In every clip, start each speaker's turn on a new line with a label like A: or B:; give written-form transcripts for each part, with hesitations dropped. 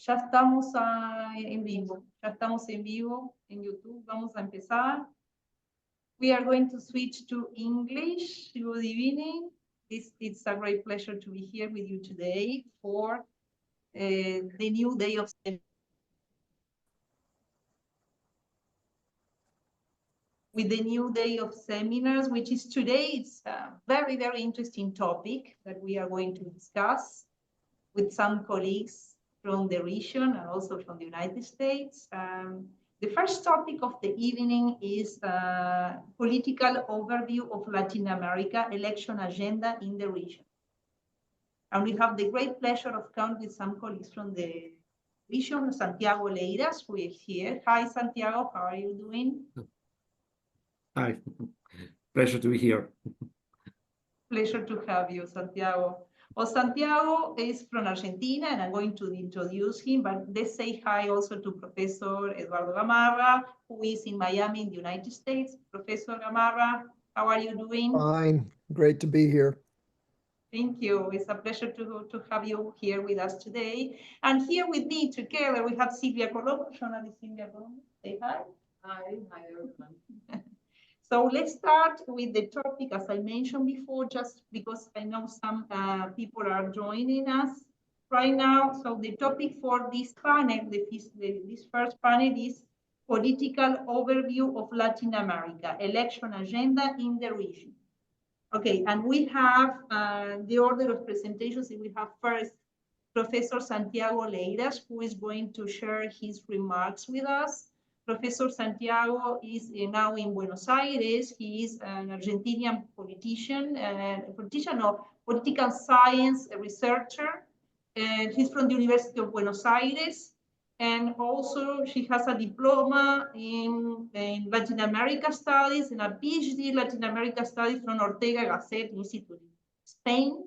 A: Ya estamos en vivo, en YouTube, vamos a empezar. We are going to switch to English. Good evening. It's a great pleasure to be here with you today for the new day of seminars, which is today. It's a very, very interesting topic that we are going to discuss with some colleagues from the region and also from the United States. The first topic of the evening is political overview of Latin America election agenda in the region. And we have the great pleasure of counting with some colleagues from the region, Santiago Leiras, who is here. Hi, Santiago, how are you doing?
B: Hi, pleasure to be here.
A: Pleasure to have you, Santiago. Well, Santiago is from Argentina, and I'm going to introduce him, but let's say hi also to Professor Eduardo Gamarra, who is in Miami in the United States. Professor Gamarra, how are you doing?
C: Fine, great to be here.
A: Thank you. It's a pleasure to have you here with us today. And here with me together, we have Sylvia Colombo, journalist Sylvia Colombo. Say hi.
D: Hi everyone.
A: So let's start with the topic, as I mentioned before, just because I know some people are joining us right now. So the topic for this panel, this first panel is political overview of Latin America, election agenda in the region. Okay, and we have the order of presentations. We have first Professor Santiago Leiras, who is going to share his remarks with us. Professor Santiago is now in Buenos Aires. He is an Argentinian politician of political science, a researcher. He's from the University of Buenos Aires. And also she has a diploma in Latin America Studies and a Ph.D. in Latin America Studies from Ortega Gasset Institute in Spain.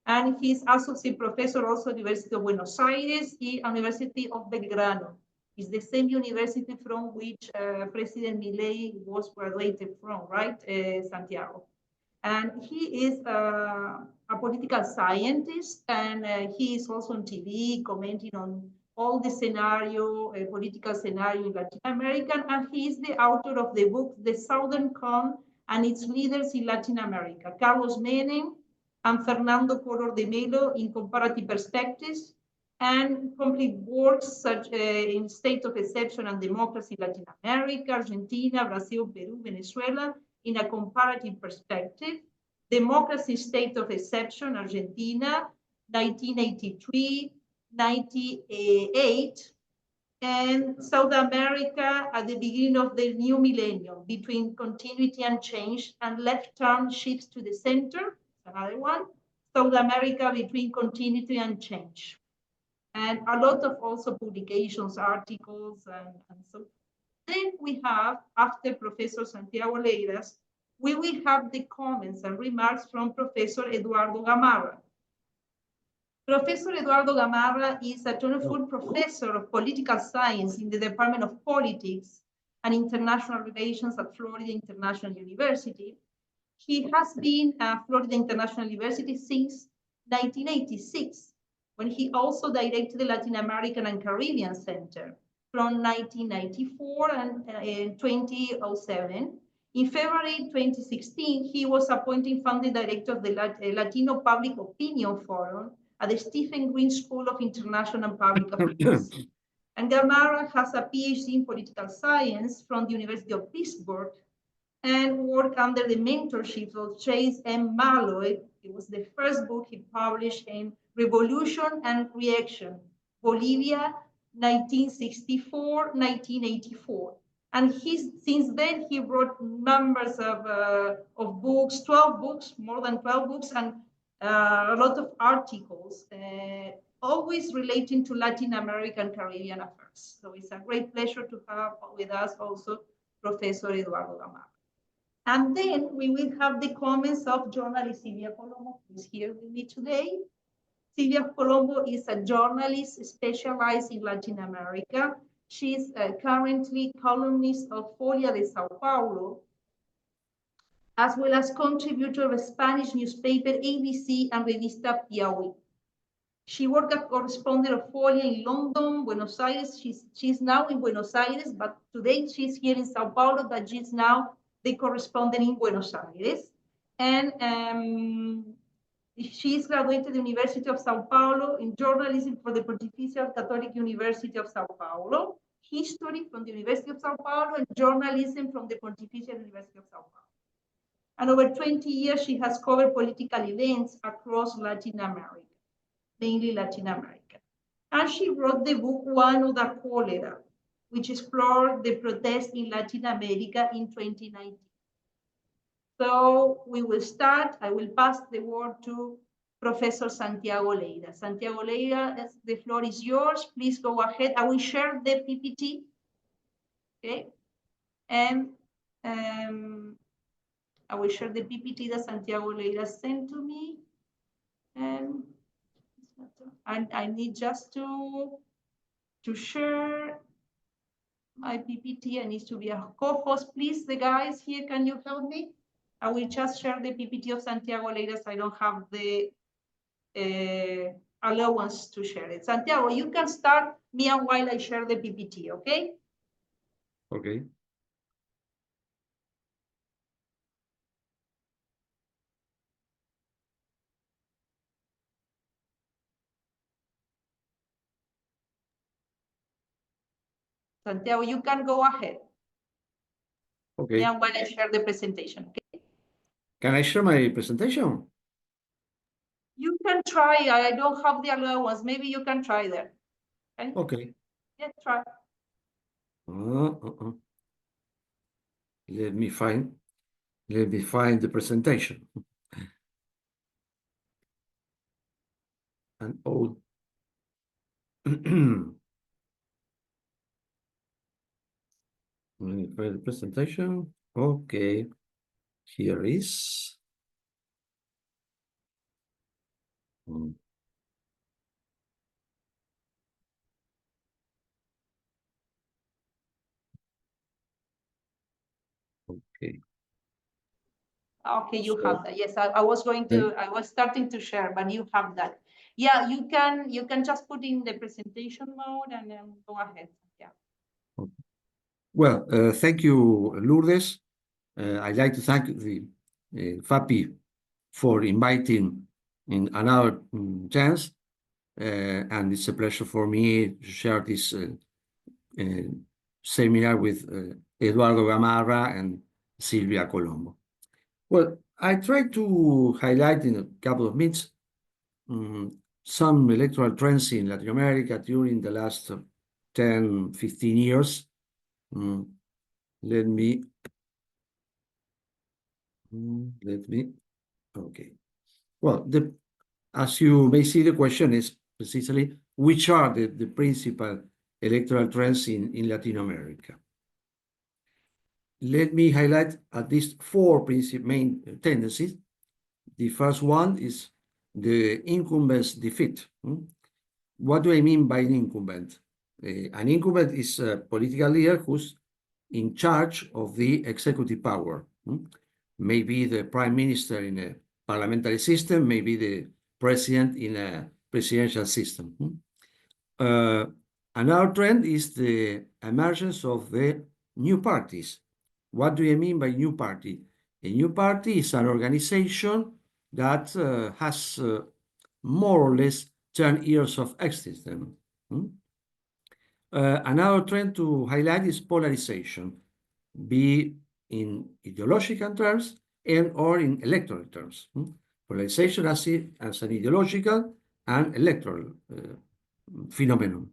A: And he's associate professor also at the University of Buenos Aires and University of Belgrano. It's the same university from which President Milei was graduated from, right, Santiago? And he is a political scientist, and he is also on TV commenting on all the scenario, political scenario in Latin America, and he is the author of the book, The Southern Cone and Its Leaders in Latin America, Carlos Menem and Fernando Collor de Mello in Comparative Perspectives, and complete works such in State of Exception and Democracy in Latin America, Argentina, Brazil, Peru, Venezuela, in a comparative perspective, Democracy, State of Exception, Argentina, 1983, 98, and South America at the beginning of the new millennium, between continuity and change, and left turn shifts to the center, another one, South America between continuity and change. And a lot of also publications, articles, and so. Then we have, after Professor Santiago Leiras, we will have the comments and remarks from Professor Eduardo Gamarra. Professor Eduardo Gamarra is a full professor of political science in the Department of Politics and International Relations at Florida International University. He has been at Florida International University since 1986, when he also directed the Latin American and Caribbean Center from 1994 and 2007. In February 2016, he was appointed founding director of the Latino Public Opinion Forum at the Stephen Green School of International and Public Affairs. And Gamarra has a PhD in political science from the University of Pittsburgh and worked under the mentorship of Chase M. Malloy. It was the first book he published in Revolution and Reaction, Bolivia, 1964-1984. And since then, he wrote numbers of books, 12 books, more than 12 books, and a lot of articles, always relating to Latin American Caribbean affairs. So it's a great pleasure to have with us also Professor Eduardo Gamarra. And then we will have the comments of journalist Sylvia Colombo, who is here with me today. Sylvia Colombo is a journalist specialized in Latin America. She's currently columnist of Folha de Sao Paulo, as well as contributor of a Spanish newspaper, ABC, and Revista Piauí. She worked as correspondent of Folia in London, Buenos Aires. She's now in Buenos Aires, but today she's here in Sao Paulo, but she's now the correspondent in Buenos Aires. And she's graduated the University of Sao Paulo in journalism for the Pontifical Catholic University of Sao Paulo, history from the University of Sao Paulo, and journalism from the Pontifical University of Sao Paulo. And over 20 years, she has covered political events across Latin America, mainly Latin America. And she wrote the book One da Cólera, which explored the protests in Latin America in 2019. So we will start. I will pass the word to Professor Santiago Leiras. Santiago Leiras, the floor is yours. Please go ahead. I will share the PPT. Okay. And I will share the PPT that Santiago Leiras sent to me. And I need just to share my PPT. I need to be a co-host. Please, the guys here, can you help me? I will just share the PPT of Santiago Leiras. I don't have the allowance to share it. Santiago, you can start me while I share the PPT, okay?
B: Okay.
A: Santiago, you can go ahead.
B: Okay.
A: Yeah, while I share the presentation, okay?
B: Can I share my presentation?
A: You can try. I don't have the allowance. Maybe you can try there. Okay?
B: Okay.
A: Yeah, try.
B: Let me find the presentation. And oh, let me find the presentation. Okay, here is. Okay.
A: Okay, you have that. Yes, I was going to, I was starting to share, but you have that. Yeah, you can just put in the presentation mode and then go ahead. Yeah.
B: Okay. Well, thank you, Lourdes. I'd like to thank the FAAP for inviting in another chance, and it's a pleasure for me to share this seminar with Eduardo Gamarra and Sylvia Colombo. Well, I try to highlight in a couple of minutes some electoral trends in Latin America during the last 10, 15 years. Okay. Well, as you may see, the question is precisely which are the principal electoral trends in Latin America. Let me highlight at least four main tendencies. The first one is the incumbent's defeat. What do I mean by an incumbent? An incumbent is a political leader who's in charge of the executive power. Maybe the prime minister in a parliamentary system, maybe the president in a presidential system. Another trend is the emergence of the new parties. What do I mean by new party? A new party is an organization that has more or less 10 years of existence. Another trend to highlight is polarization, be in ideological terms and or in electoral terms. Polarization as an ideological and electoral phenomenon.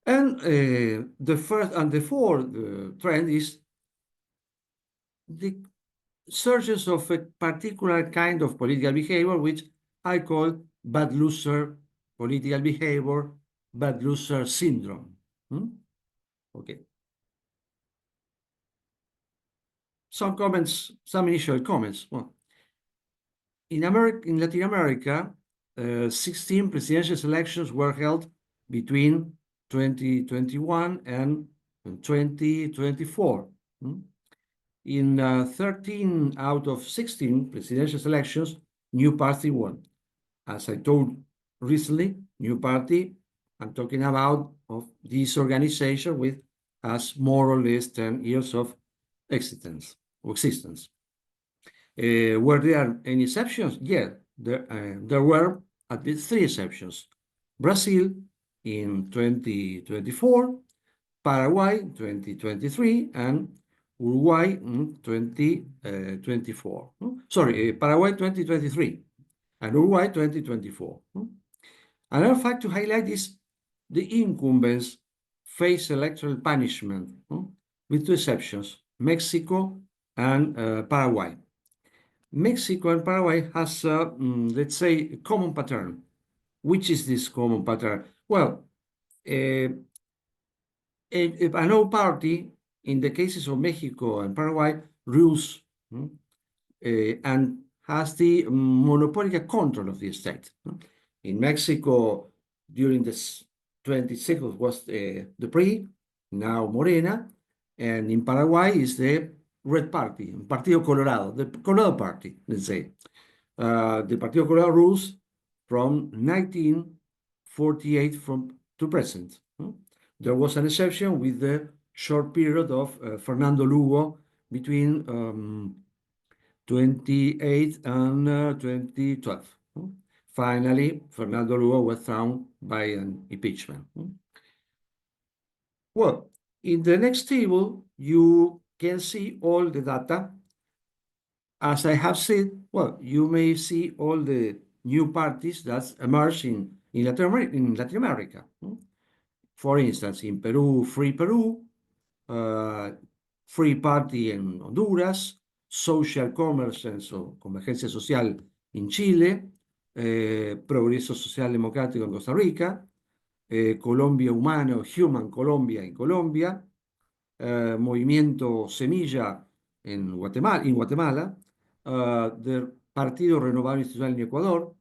B: And the fourth trend is the surges of a particular kind of political behavior, which I call bad loser political behavior, bad loser syndrome. Okay. Some initial comments. Well, in Latin America, 16 presidential elections were held between 2021 and 2024. In 13 out of 16 presidential elections, new party won. As I told recently, new party. I'm talking about of this organization with has more or less 10 years of existence. Were there any exceptions? Yeah, there were at least 3 exceptions. Brazil in 2024, Paraguay 2023, and Uruguay in 2024. Sorry, Paraguay 2023 and Uruguay 2024. Another fact to highlight is the incumbents face electoral punishment, with 2 exceptions, Mexico and Paraguay. Mexico and Paraguay has, let's say, a common pattern. Which is this common pattern? Well, if an old party, in the cases of Mexico and Paraguay, rules and has the monopolical control of the state. In Mexico, during the 26th was the PRI, now Morena, and in Paraguay is the Red Party, Partido Colorado, the Colorado Party, let's say. The Partido Colorado rules from 1948 to present. There was an exception with the short period of Fernando Lugo between 28 and 2012. Finally, Fernando Lugo was found by an impeachment. Well, in the next table, you can see all the data. As I have said, well, you may see all the new parties that emerged in Latin America. For instance, in Peru, Free Party in Honduras, Social Commerce, so Convergencia Social in Chile, Progreso Social Democrático en Costa Rica, Colombia Humano, Human Colombia en Colombia, Movimiento Semilla en Guatemala, del Partido Renovado Institucional en Ecuador,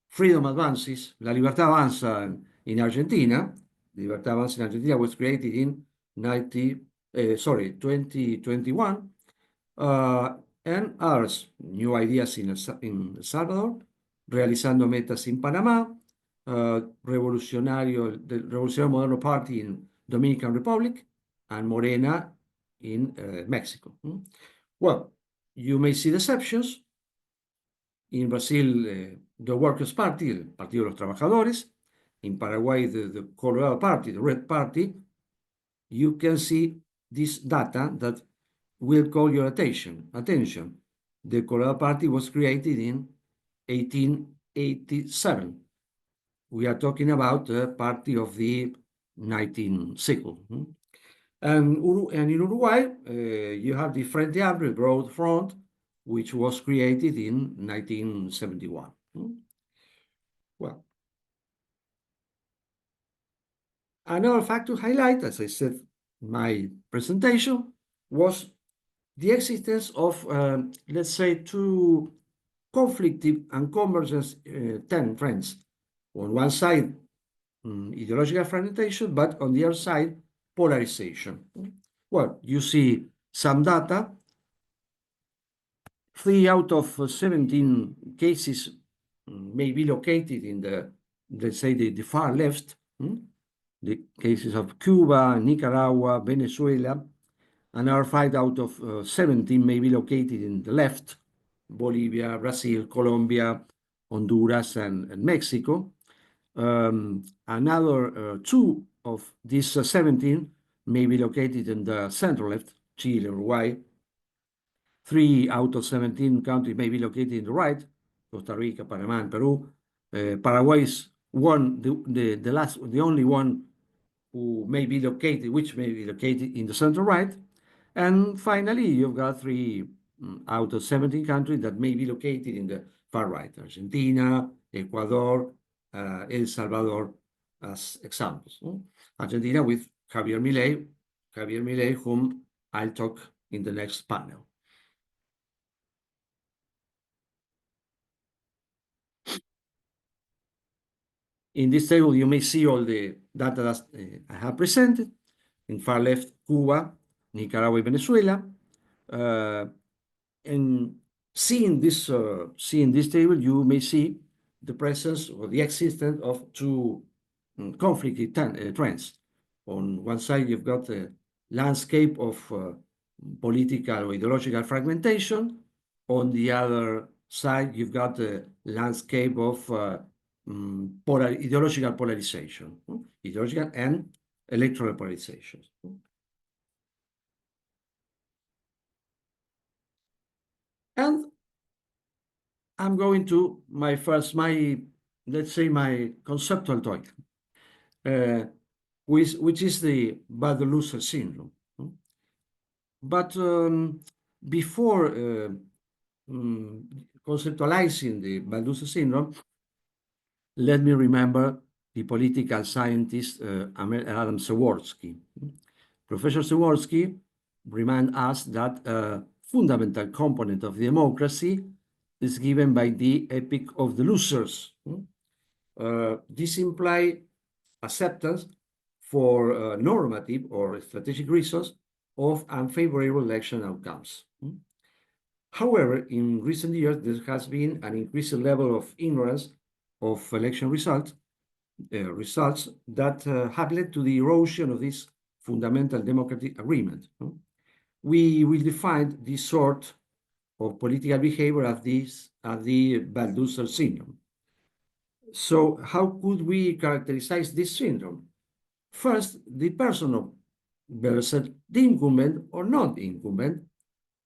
B: Freedom Advances, La Libertad Avanza in Argentina. Libertad Avanza in Argentina was created in 2021, and others, New Ideas in El Salvador, Realizando Metas in Panamá, Revolucionario Moderno Party in Dominican Republic, and Morena in Mexico. Well, you may see the exceptions. In Brazil, the Workers' Party, el Partido de los Trabajadores. In Paraguay, the Colorado Party, the Red Party. You can see this data that will call your attention. The Colorado Party was created in 1887. We are talking about the party of the 19th cycle. And in Uruguay, you have the Frente Amplio, Broad Front, which was created in 1971. Well, another fact to highlight, as I said in my presentation, was the existence of, let's say, 2 conflicting and convergent trends. On one side, ideological fragmentation, but on the other side, polarization. Well, you see some data. 3 out of 17 cases may be located in the, let's say, the far left. The cases of Cuba, Nicaragua, Venezuela. Another 5 out of 17 may be located in the left, Bolivia, Brazil, Colombia, Honduras, and Mexico. Another 2 of these 17 may be located in the center left, Chile, Uruguay. 3 out of 17 countries may be located in the right, Costa Rica, Panama, and Peru. Paraguay is the only one which may be located in the center right. And finally, you've got 3 out of 17 countries that may be located in the far right, Argentina, Ecuador, El Salvador as examples. Argentina with Javier Milei, whom I'll talk in the next panel. In this table, you may see all the data that I have presented. In far left, Cuba, Nicaragua, Venezuela. And seeing this table, you may see the presence or the existence of two conflicting trends. On one side, you've got the landscape of political or ideological fragmentation. On the other side, you've got the landscape of ideological polarization, ideological and electoral polarization. And I'm going to let's say my conceptual talk, which is the bad loser syndrome. But before conceptualizing the bad loser syndrome, let me remember the political scientist Adam Przeworski. Professor Przeworski reminds us that a fundamental component of democracy is given by the epic of the losers. This implies acceptance for normative or strategic reasons of unfavorable election outcomes. However, in recent years, there has been an increasing level of ignorance of election results that have led to the erosion of this fundamental democratic agreement. We will define this sort of political behavior as the bad loser syndrome. So how could we characterize this syndrome? First, the person versus the incumbent or not incumbent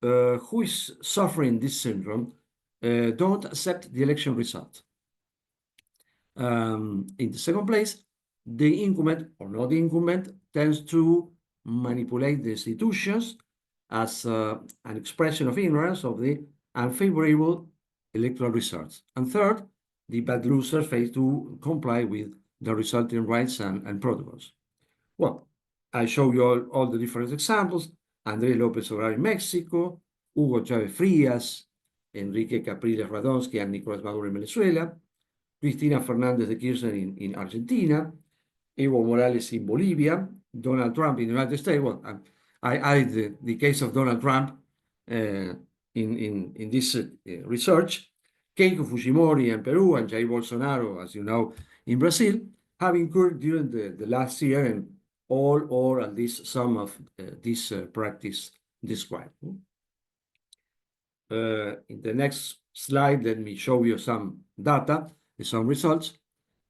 B: who is suffering this syndrome don't accept the election result. In the second place, the incumbent or not the incumbent tends to manipulate the institutions as an expression of ignorance of the unfavorable electoral results. And third, the bad losers fail to comply with the resulting rights and protocols. Well, I show you all the different examples. Andrés López Obrador in Mexico, Hugo Chávez Frías, Enrique Capriles Radonsky, and Nicolás Maduro in Venezuela, Cristina Fernández de Kirchner in Argentina, Evo Morales in Bolivia, Donald Trump in the United States. Well, I added the case of Donald Trump in this research. Keiko Fujimori in Peru and Jair Bolsonaro, as you know, in Brazil, have incurred during the last year and all or at least some of this practice described. In the next slide, let me show you some data, some results.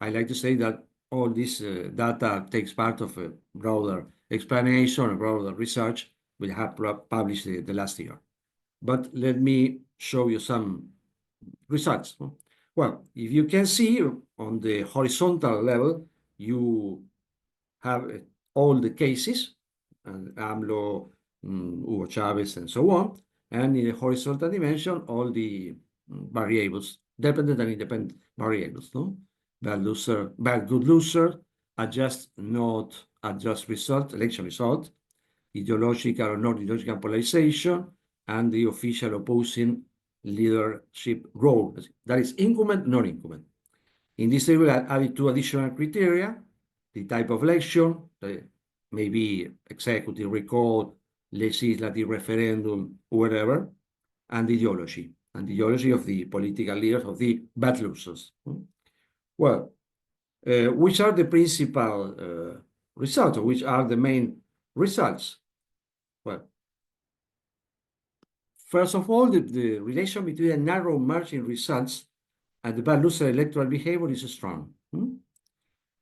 B: I like to say that all this data takes part of a broader explanation, a broader research we have published the last year. But let me show you some results. Well, if you can see on the horizontal level, you have all the cases, AMLO, Hugo Chavez, and so on. And in the horizontal dimension, all the variables, dependent and independent variables, no? Bad loser, bad good loser, adjust, not adjust result, election result, ideological or not ideological polarization, and the official opposing leadership role. That is incumbent, non-incumbent. In this table, I added two additional criteria: the type of election, maybe executive recall, legislative referendum, whatever, and the ideology of the political leaders, of the bad losers. Well, which are the principal results, or which are the main results? Well, first of all, the relation between a narrow margin results and the bad loser electoral behavior is strong.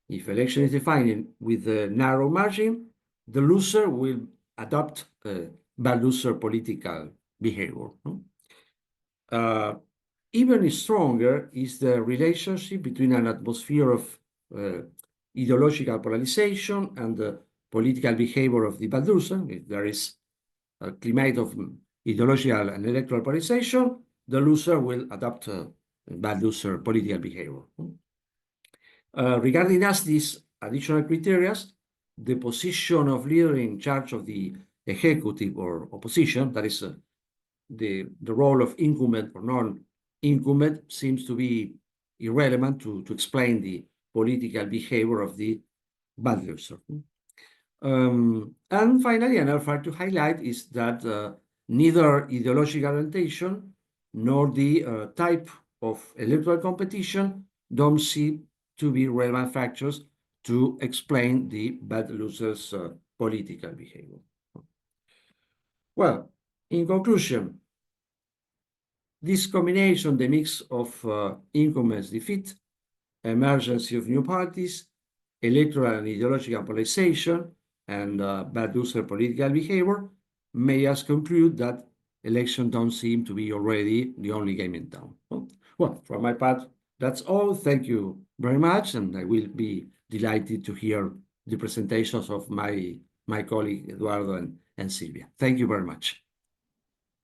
B: If election is defined with a narrow margin, the loser will adopt bad loser political behavior. Even stronger is the relationship between an atmosphere of ideological polarization and the political behavior of the bad loser. If there is a climate of ideological and electoral polarization, the loser will adopt bad loser political behavior. Regarding us these additional criteria, the position of leader in charge of the executive or opposition, that is the role of incumbent or non-incumbent, seems to be irrelevant to explain the political behavior of the bad loser. And finally, another fact to highlight is that neither ideological orientation nor the type of electoral competition don't seem to be relevant factors to explain the bad losers' political behavior. Well, in conclusion, this combination, the mix of incumbents defeat, emergence of new parties, electoral and ideological polarization, and bad loser political behavior, may us conclude that elections don't seem to be already the only game in town. Well, from my part, that's all. Thank you very much, and I will be delighted to hear the presentations of my colleague Eduardo and Sylvia. Thank you very much.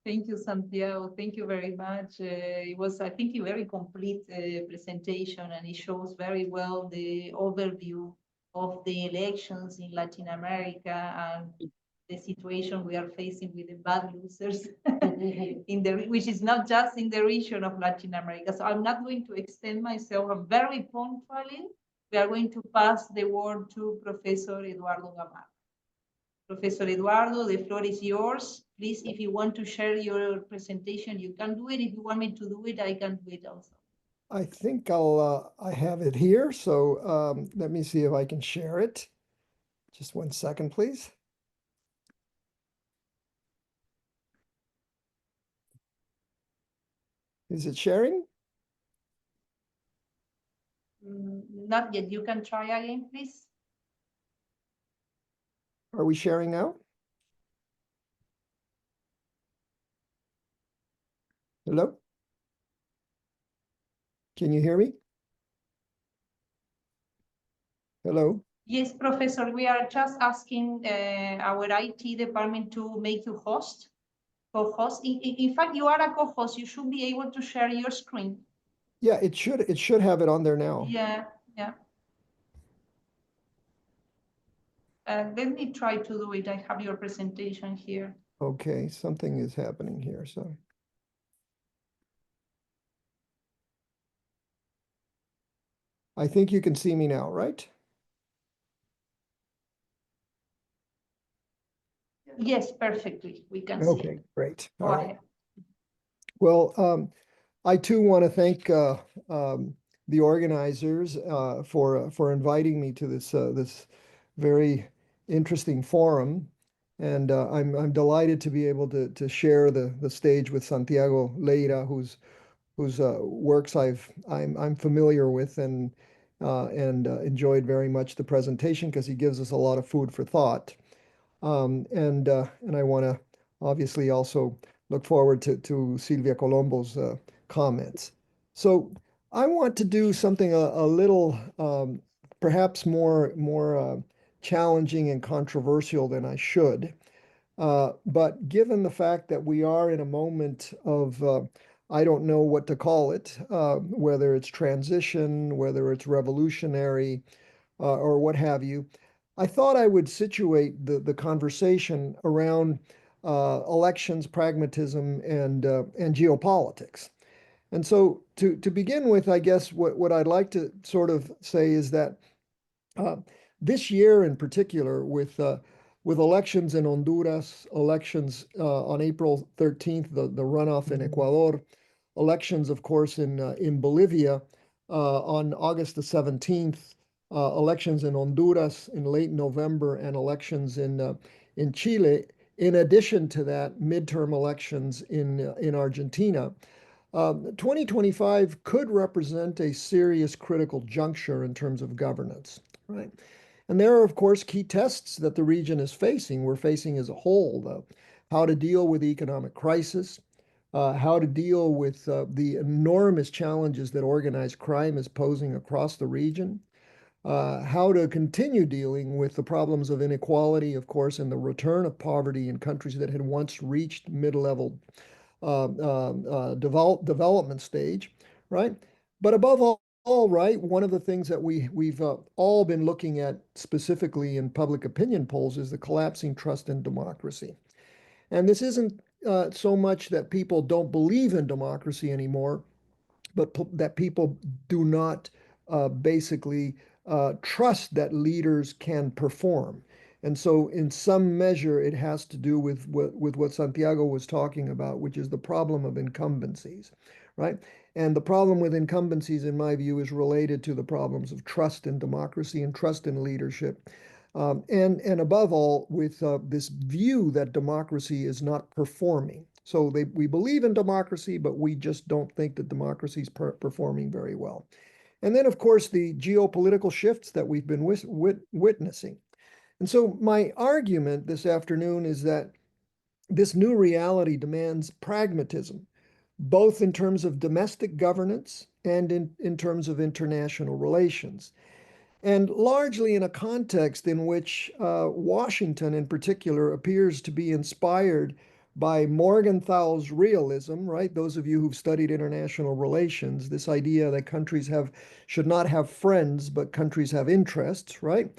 A: Thank you, Santiago. Thank you very much. It was, I think, a very complete presentation, and it shows very well the overview of the elections in Latin America and the situation we are facing with the bad losers which is not just in the region of Latin America. So I'm not going to extend myself. I'm very punctually. We are going to pass the word to Professor Eduardo Gamarra. Professor Eduardo, the floor is yours. Please, if you want to share your presentation, you can do it. If you want me to do it, I can do it also.
C: I think I have it here. So let me see if I can share it. Just 1 second, please. Is it sharing?
A: Not yet. You can try again, please.
C: Are we sharing now? Hello? Can you hear me? Hello?
A: Yes, Professor, we are just asking our IT department to make you host, co-host. In fact, you are a co-host. You should be able to share your screen.
C: Yeah, it should have it on there now.
A: Yeah. Let me try to do it. I have your presentation here.
C: Okay, something is happening here, so. I think you can see me now, right?
A: Yes, perfectly. We can see.
C: Okay, great.
A: Go
C: All
A: ahead.
C: right. Well, I too want to thank the organizers for inviting me to this very interesting forum, and I'm delighted to be able to share the stage with Santiago Leira, whose works I'm familiar with and enjoyed very much the presentation because he gives us a lot of food for thought. And I want to obviously also look forward to Sylvia Colombo's comments. So I want to do something a little perhaps more challenging and controversial than I should. But given the fact that we are in a moment of I don't know what to call it, whether it's transition, whether it's revolutionary, or what have you, I thought I would situate the conversation around elections, pragmatism, and geopolitics. And so to begin with, I guess what I'd like to sort of say is that this year in particular, with elections in Honduras, elections on April 13th, the runoff in Ecuador, elections, of course, in Bolivia on August the 17th, elections in Honduras in late November, and elections in Chile. In addition to that, midterm elections in Argentina. 2025 could represent a serious critical juncture in terms of governance, right? And there are, of course, key tests that the region is facing. We're facing as a whole, how to deal with the economic crisis, how to deal with the enormous challenges that organized crime is posing across the region, how to continue dealing with the problems of inequality, of course, and the return of poverty in countries that had once reached mid-level development stage, right? But above all, right, one of the things that we've all been looking at specifically in public opinion polls is the collapsing trust in democracy. And this isn't so much that people don't believe in democracy anymore, but that people do not basically trust that leaders can perform. And so in some measure, it has to do with what Santiago was talking about, which is the problem of incumbencies, right? And the problem with incumbencies, in my view, is related to the problems of trust in democracy and trust in leadership. And above all, with this view that democracy is not performing. So we believe in democracy, but we just don't think that democracy is performing very well. And then, of course, the geopolitical shifts that we've been witnessing. And so my argument this afternoon is that this new reality demands pragmatism, both in terms of domestic governance and in terms of international relations. And largely in a context in which Washington in particular appears to be inspired by Morgenthal's realism, right? Those of you who've studied international relations, this idea that countries should not have friends, but countries have interests, right?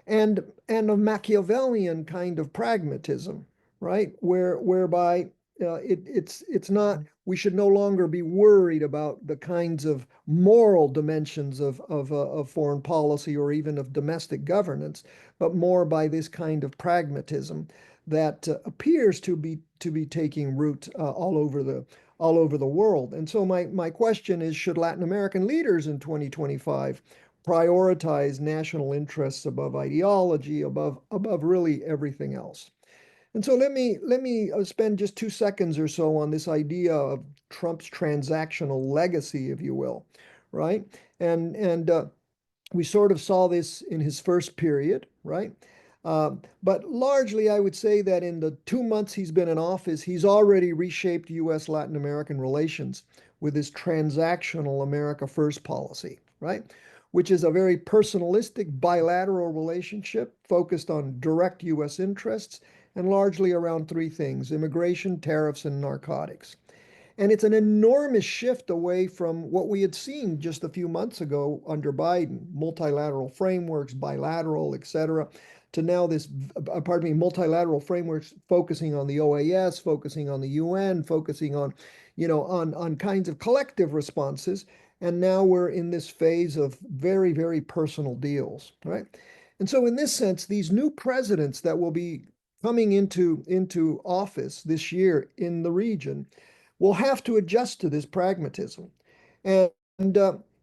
C: And a Machiavellian kind of pragmatism, right? Whereby it's not, we should no longer be worried about the kinds of moral dimensions of foreign policy or even of domestic governance, but more by this kind of pragmatism that appears to be taking root all over the world. And so my question is, should Latin American leaders in 2025 prioritize national interests above ideology, above really everything else? And so let me spend just 2 seconds or so on this idea of Trump's transactional legacy, if you will, right? And we sort of saw this in his first period, right? But largely, I would say that in the 2 months he's been in office, he's already reshaped U.S.-Latin American relations with his transactional America First policy, right? Which is a very personalistic bilateral relationship focused on direct U.S. interests and largely around 3 things: immigration, tariffs, and narcotics. And it's an enormous shift away from what we had seen just a few months ago under Biden, multilateral frameworks, bilateral, et cetera, to now this, multilateral frameworks focusing on the OAS, focusing on the UN, focusing on, on kinds of collective responses. And now we're in this phase of very, very personal deals, right? And so in this sense, these new presidents that will be coming into office this year in the region will have to adjust to this pragmatism. And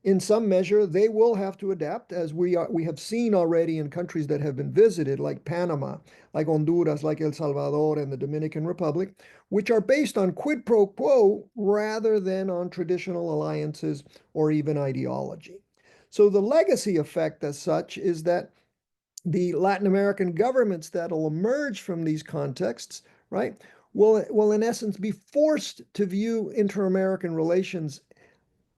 C: in some measure, they will have to adapt, as we have seen already in countries that have been visited, like Panama, like Honduras, like El Salvador, and the Dominican Republic, which are based on quid pro quo rather than on traditional alliances or even ideology. So the legacy effect as such is that the Latin American governments that'll emerge from these contexts, right, will in essence be forced to view inter-American relations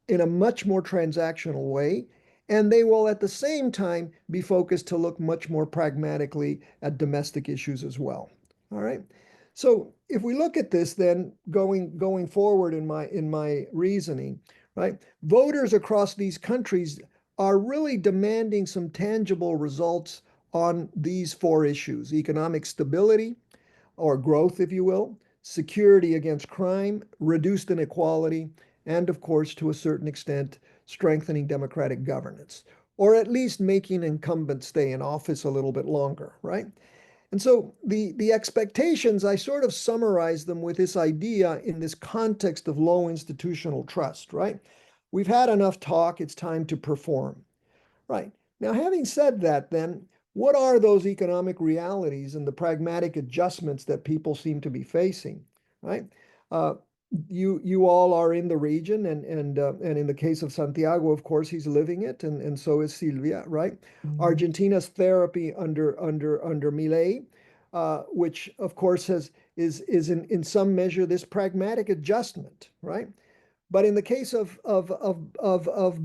C: in a much more transactional way, and they will at the same time be focused to look much more pragmatically at domestic issues as well. All right. So if we look at this, then going forward in my reasoning, right, voters across these countries are really demanding some tangible results on these 4 issues: economic stability, or growth, if you will, security against crime, reduced inequality, and of course, to a certain extent, strengthening democratic governance, or at least making incumbents stay in office a little bit longer, right? And so the expectations, I sort of summarize them with this idea in this context of low institutional trust, right? We've had enough talk, it's time to perform, right? Now, having said that, then, what are those economic realities and the pragmatic adjustments that people seem to be facing, right? You all are in the region, and in the case of Santiago, of course, he's living it, and so is Sylvia, right? Mm-hmm. Argentina's therapy under Milei, which of course is in some measure this pragmatic adjustment, right? But in the case of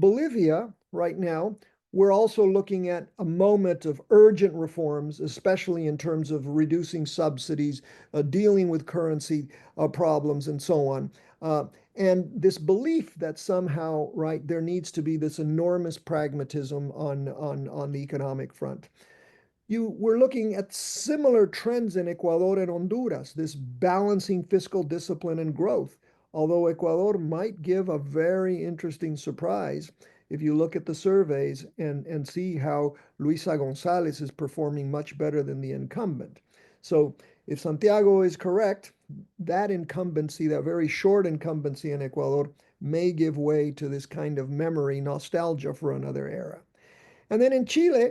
C: Bolivia right now, we're also looking at a moment of urgent reforms, especially in terms of reducing subsidies, dealing with currency problems, and so on. And this belief that somehow, right, there needs to be this enormous pragmatism on the economic front. We're looking at similar trends in Ecuador and Honduras, this balancing fiscal discipline and growth, although Ecuador might give a very interesting surprise if you look at the surveys and see how Luisa González is performing much better than the incumbent. So if Santiago is correct, that incumbency, that very short incumbency in Ecuador, may give way to this kind of memory, nostalgia for another era. And then in Chile,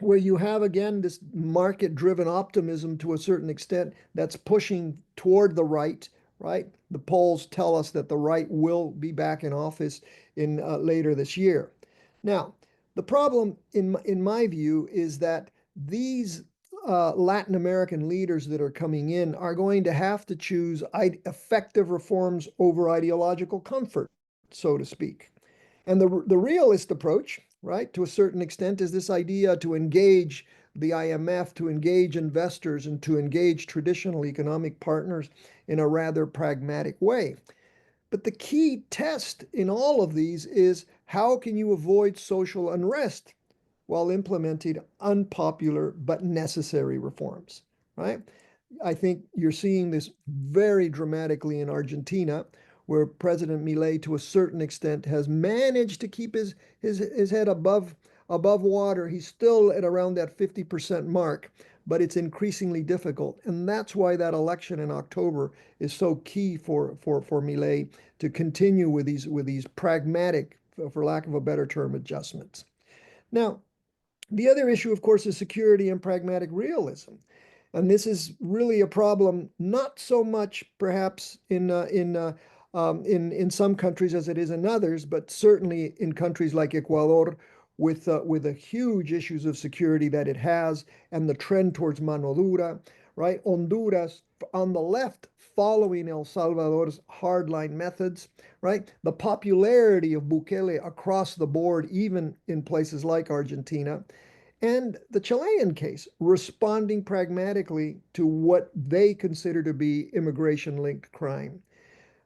C: where you have, again, this market-driven optimism to a certain extent that's pushing toward the right, right? The polls tell us that the right will be back in office in later this year. Now, the problem, in my view, is that these Latin American leaders that are coming in are going to have to choose effective reforms over ideological comfort, so to speak. And the realist approach, right, to a certain extent, is this idea to engage the IMF, to engage investors, and to engage traditional economic partners in a rather pragmatic way. But the key test in all of these is how can you avoid social unrest while implementing unpopular but necessary reforms, right? I think you're seeing this very dramatically in Argentina, where President Milei, to a certain extent, has managed to keep his head above water. He's still at around that 50% mark, but it's increasingly difficult. And that's why that election in October is so key for Milei to continue with these pragmatic, for lack of a better term, adjustments. Now, the other issue, of course, is security and pragmatic realism. And this is really a problem, not so much perhaps in some countries as it is in others, but certainly in countries like Ecuador, with the huge issues of security that it has and the trend towards mano dura, right? Honduras on the left, following El Salvador's hardline methods, right? The popularity of Bukele across the board, even in places like Argentina. And the Chilean case, responding pragmatically to what they consider to be immigration-linked crime.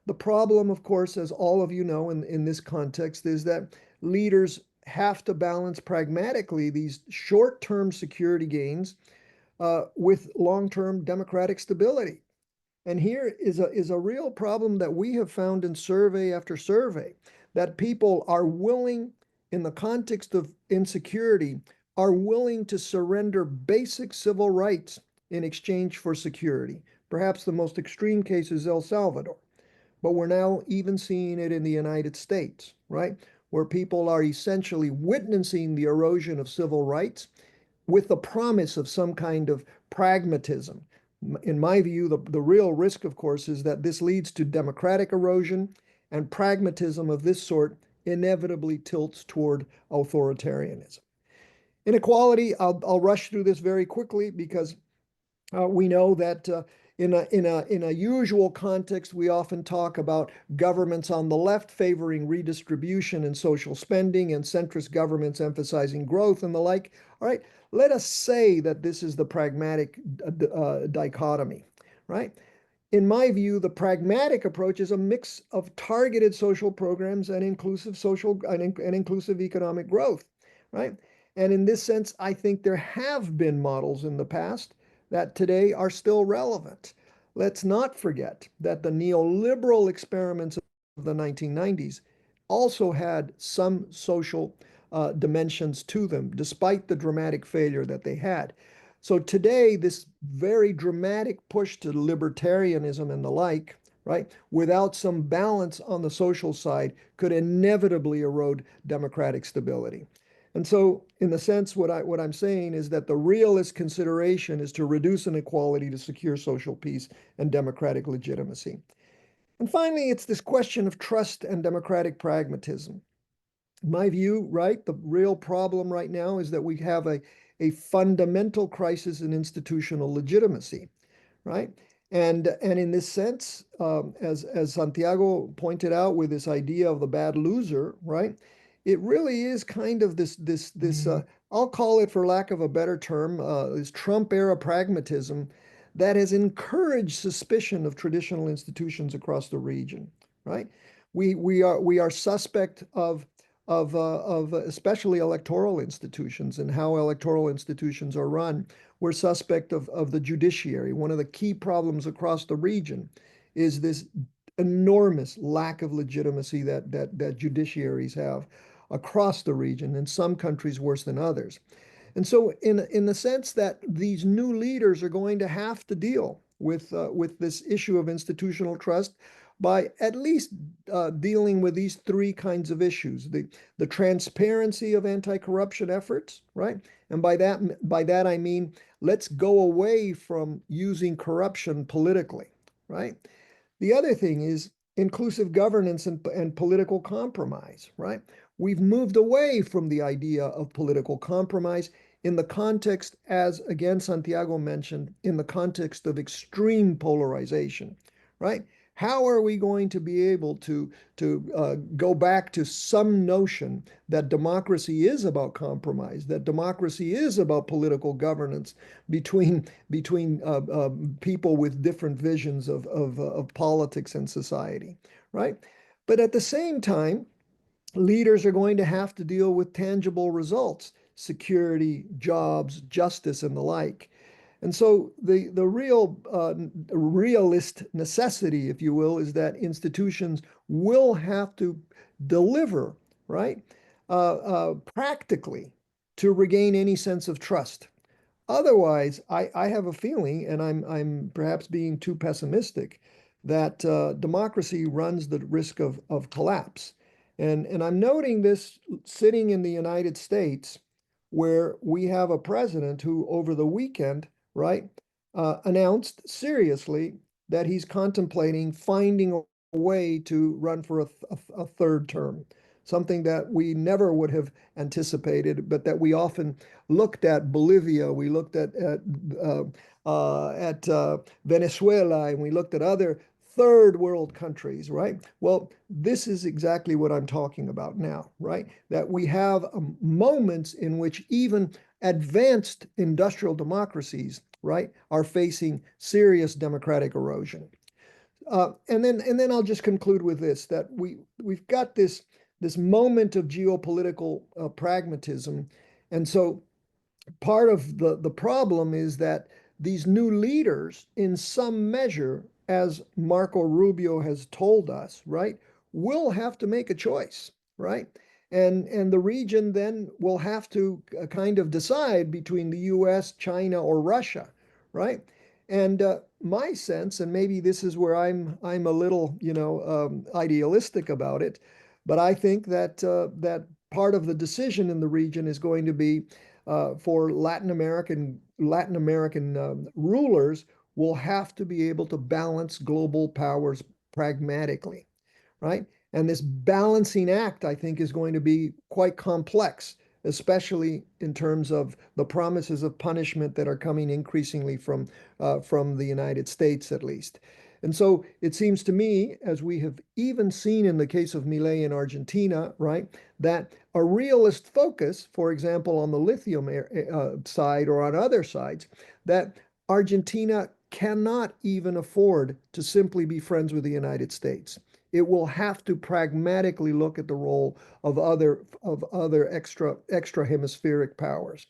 C: The problem, of course, as all of you know in this context, is that leaders have to balance pragmatically these short-term security gains with long-term democratic stability. And here is a real problem that we have found in survey after survey, that people are willing, in the context of insecurity, are willing to surrender basic civil rights in exchange for security. Perhaps the most extreme case is El Salvador, but we're now even seeing it in the United States, right? Where people are essentially witnessing the erosion of civil rights with the promise of some kind of pragmatism. In my view, the real risk, of course, is that this leads to democratic erosion, and pragmatism of this sort inevitably tilts toward authoritarianism. Inequality, I'll rush through this very quickly because we know that in a usual context, we often talk about governments on the left favoring redistribution and social spending, and centrist governments emphasizing growth and the like. All right, let us say that this is the pragmatic dichotomy, right? In my view, the pragmatic approach is a mix of targeted social programs and inclusive inclusive economic growth, right? And in this sense, I think there have been models in the past that today are still relevant. Let's not forget that the neoliberal experiments of the 1990s also had some social dimensions to them, despite the dramatic failure that they had. So today, this very dramatic push to libertarianism and the like, right, without some balance on the social side, could inevitably erode democratic stability. And so, in the sense, what I'm saying is that the realist consideration is to reduce inequality to secure social peace and democratic legitimacy. And finally, it's this question of trust and democratic pragmatism. In my view, right, the real problem right now is that we have a fundamental crisis in institutional legitimacy, right? And in this sense, as Santiago pointed out with this idea of the bad loser, right? It really is kind of this I'll call it, for lack of a better term, this Trump era pragmatism that has encouraged suspicion of traditional institutions across the region, right? We are suspect of especially electoral institutions and how electoral institutions are run. We're suspect of the judiciary. One of the key problems across the region is this enormous lack of legitimacy that judiciaries have across the region, in some countries worse than others. And so in the sense that these new leaders are going to have to deal with this issue of institutional trust, by at least dealing with these three kinds of issues: the transparency of anti-corruption efforts, right? And by that I mean, let's go away from using corruption politically, right? The other thing is inclusive governance and political compromise, right? We've moved away from the idea of political compromise in the context, as again Santiago mentioned, in the context of extreme polarization, right? How are we going to be able to go back to some notion that democracy is about compromise, that democracy is about political governance between people with different visions of politics and society, right? But at the same time, leaders are going to have to deal with tangible results: security, jobs, justice, and the like. And so the real realist necessity, if you will, is that institutions will have to deliver, right, practically, to regain any sense of trust. Otherwise, I have a feeling, and I'm perhaps being too pessimistic, that democracy runs the risk of collapse. And I'm noting this sitting in the United States, where we have a president who, over the weekend, right, announced seriously that he's contemplating finding a way to run for a third term, something that we never would have anticipated, but that we often looked at Bolivia, we looked at Venezuela, and we looked at other third world countries, right? Well, this is exactly what I'm talking about now, right? That we have moments in which even advanced industrial democracies, right, are facing serious democratic erosion. And then I'll just conclude with this: that we've got this moment of geopolitical pragmatism, and so part of the problem is that these new leaders, in some measure, as Marco Rubio has told us, right, will have to make a choice, right? And the region then will have to kind of decide between the US, China, or Russia, right? And my sense, and maybe this is where I'm a little, idealistic about it, but I think that that part of the decision in the region is going to be for Latin American rulers will have to be able to balance global powers pragmatically, right? And this balancing act, I think, is going to be quite complex, especially in terms of the promises of punishment that are coming increasingly from the United States, at least. And so it seems to me, as we have even seen in the case of Milei in Argentina, right, that a realist focus, for example, on the lithium side or on other sides, that Argentina cannot even afford to simply be friends with the United States. It will have to pragmatically look at the role of other extra hemispheric powers.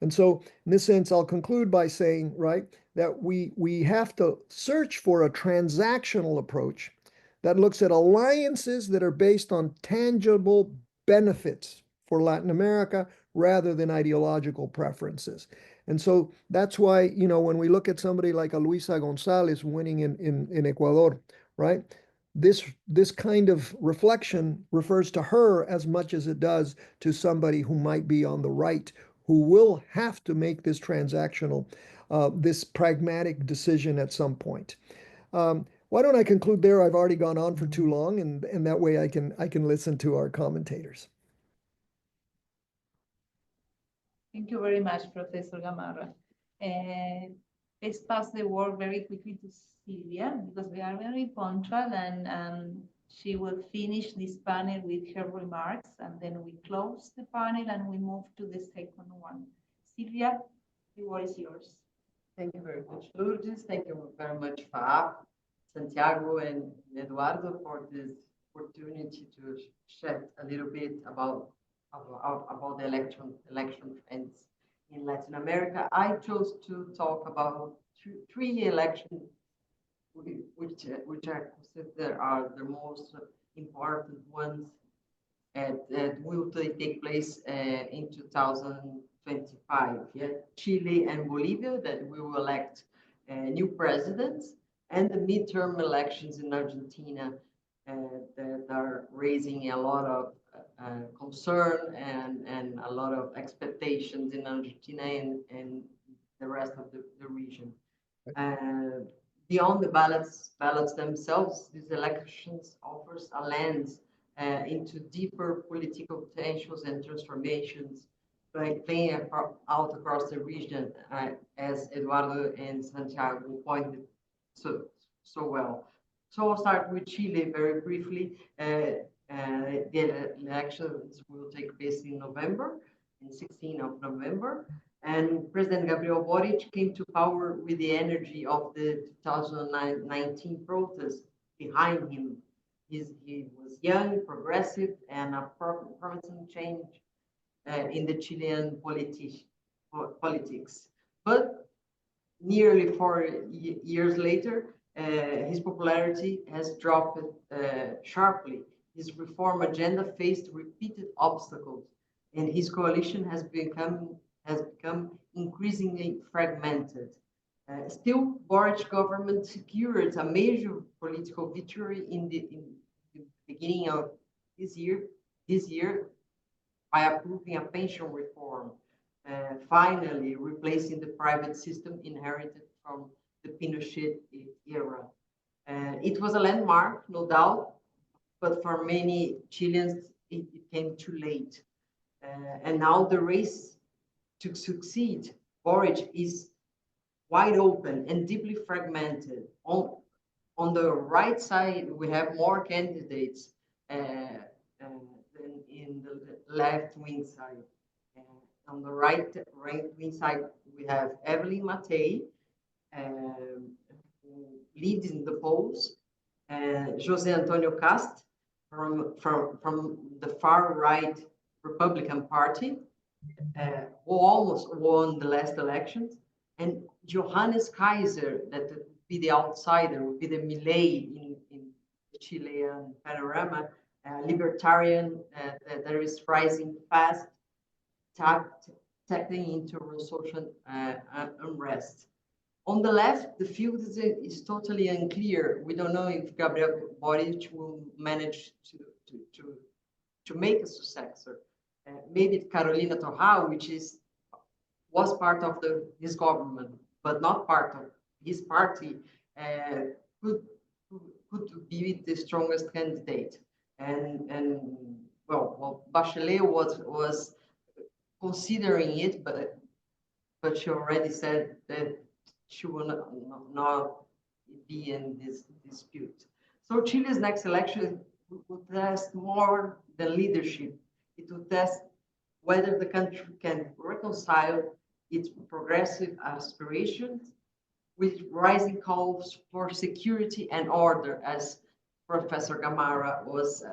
C: And so in this sense, I'll conclude by saying, right, that we have to search for a transactional approach that looks at alliances that are based on tangible benefits for Latin America rather than ideological preferences. And so that's why, when we look at somebody like a Luisa Gonzalez winning in Ecuador, right, this kind of reflection refers to her as much as it does to somebody who might be on the right, who will have to make this transactional, this pragmatic decision at some point. Why don't I conclude there? I've already gone on for too long, and that way I can listen to our commentators.
A: Thank you very much, Professor Gamarra. Let's pass the word very quickly to Sylvia, because we are very punctual, and she will finish this panel with her remarks, and then we close the panel and we move to the second one. Sylvia, the word is yours.
D: Thank you very much, Lourdes. Thank you very much, FAAP, Santiago, and Eduardo for this opportunity to shed a little bit about the election trends in Latin America. I chose to talk about three elections which I consider are the most important ones that will take place in 2025. Yeah? Chile and Bolivia, that will elect new presidents, and the midterm elections in Argentina that are raising a lot of concern and a lot of expectations in Argentina and the rest of the region. Beyond the ballots themselves, these elections offers a lens into deeper political potentials and transformations playing out across the region, as Eduardo and Santiago pointed so well. So I'll start with Chile very briefly. The elections will take place in November, in 16th of November. And President Gabriel Boric came to power with the energy of the 2019 protests behind him. He was young, progressive, and a promising change in the Chilean politics. But nearly 4 years later, his popularity has dropped sharply. His reform agenda faced repeated obstacles, and his coalition has become increasingly fragmented. Still, Boric government secured a major political victory in the beginning of this year by approving a pension reform, finally replacing the private system inherited from the Pinochet era. It was a landmark, no doubt, but for many Chileans, it came too late. And now the race to succeed Boric is wide open and deeply fragmented. On the right side, we have more candidates than in the left-wing side. On the right-wing side, we have Evelyn Matei, who leads in the polls, José Antonio Cast from the far-right Republican Party, who almost won the last elections, and Johannes Kaiser, that would be the outsider, would be the Milei in the Chilean panorama, libertarian that is rising fast, tapping into social unrest. On the left, the field is totally unclear. We don't know if Gabriel Boric will manage to make a successor. Maybe Carolina Toral, which was part of his government, but not part of his party, could be the strongest candidate. And well, Bachelet was considering it, but she already said that she will not be in this dispute. So Chile's next election will test more than leadership. It will test whether the country can reconcile its progressive aspirations with rising calls for security and order, as Professor Gamarra was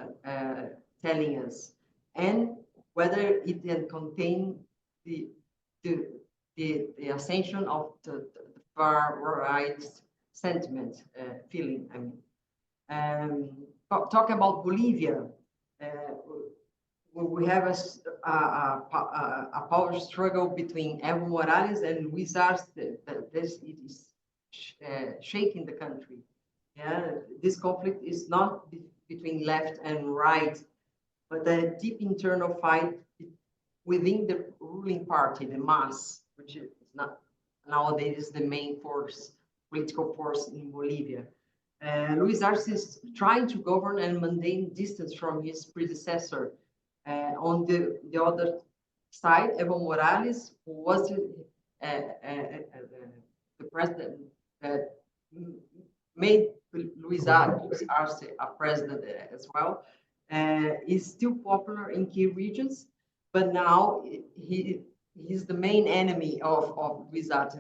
D: telling us, and whether it can contain the ascension of the far-right sentiment, feeling. Talking about Bolivia, we have a power struggle between Evo Morales and Luis Arce that is shaking the country. Yeah, this conflict is not between left and right, but a deep internal fight within the ruling party, the MAS, which is not nowadays the main political force in Bolivia. Luis Arce is trying to govern and maintain distance from his predecessor. On the other side, Evo Morales, who was the president that made Luis Arce a president as well, is still popular in key regions, but now he's the main enemy of Luis Arce,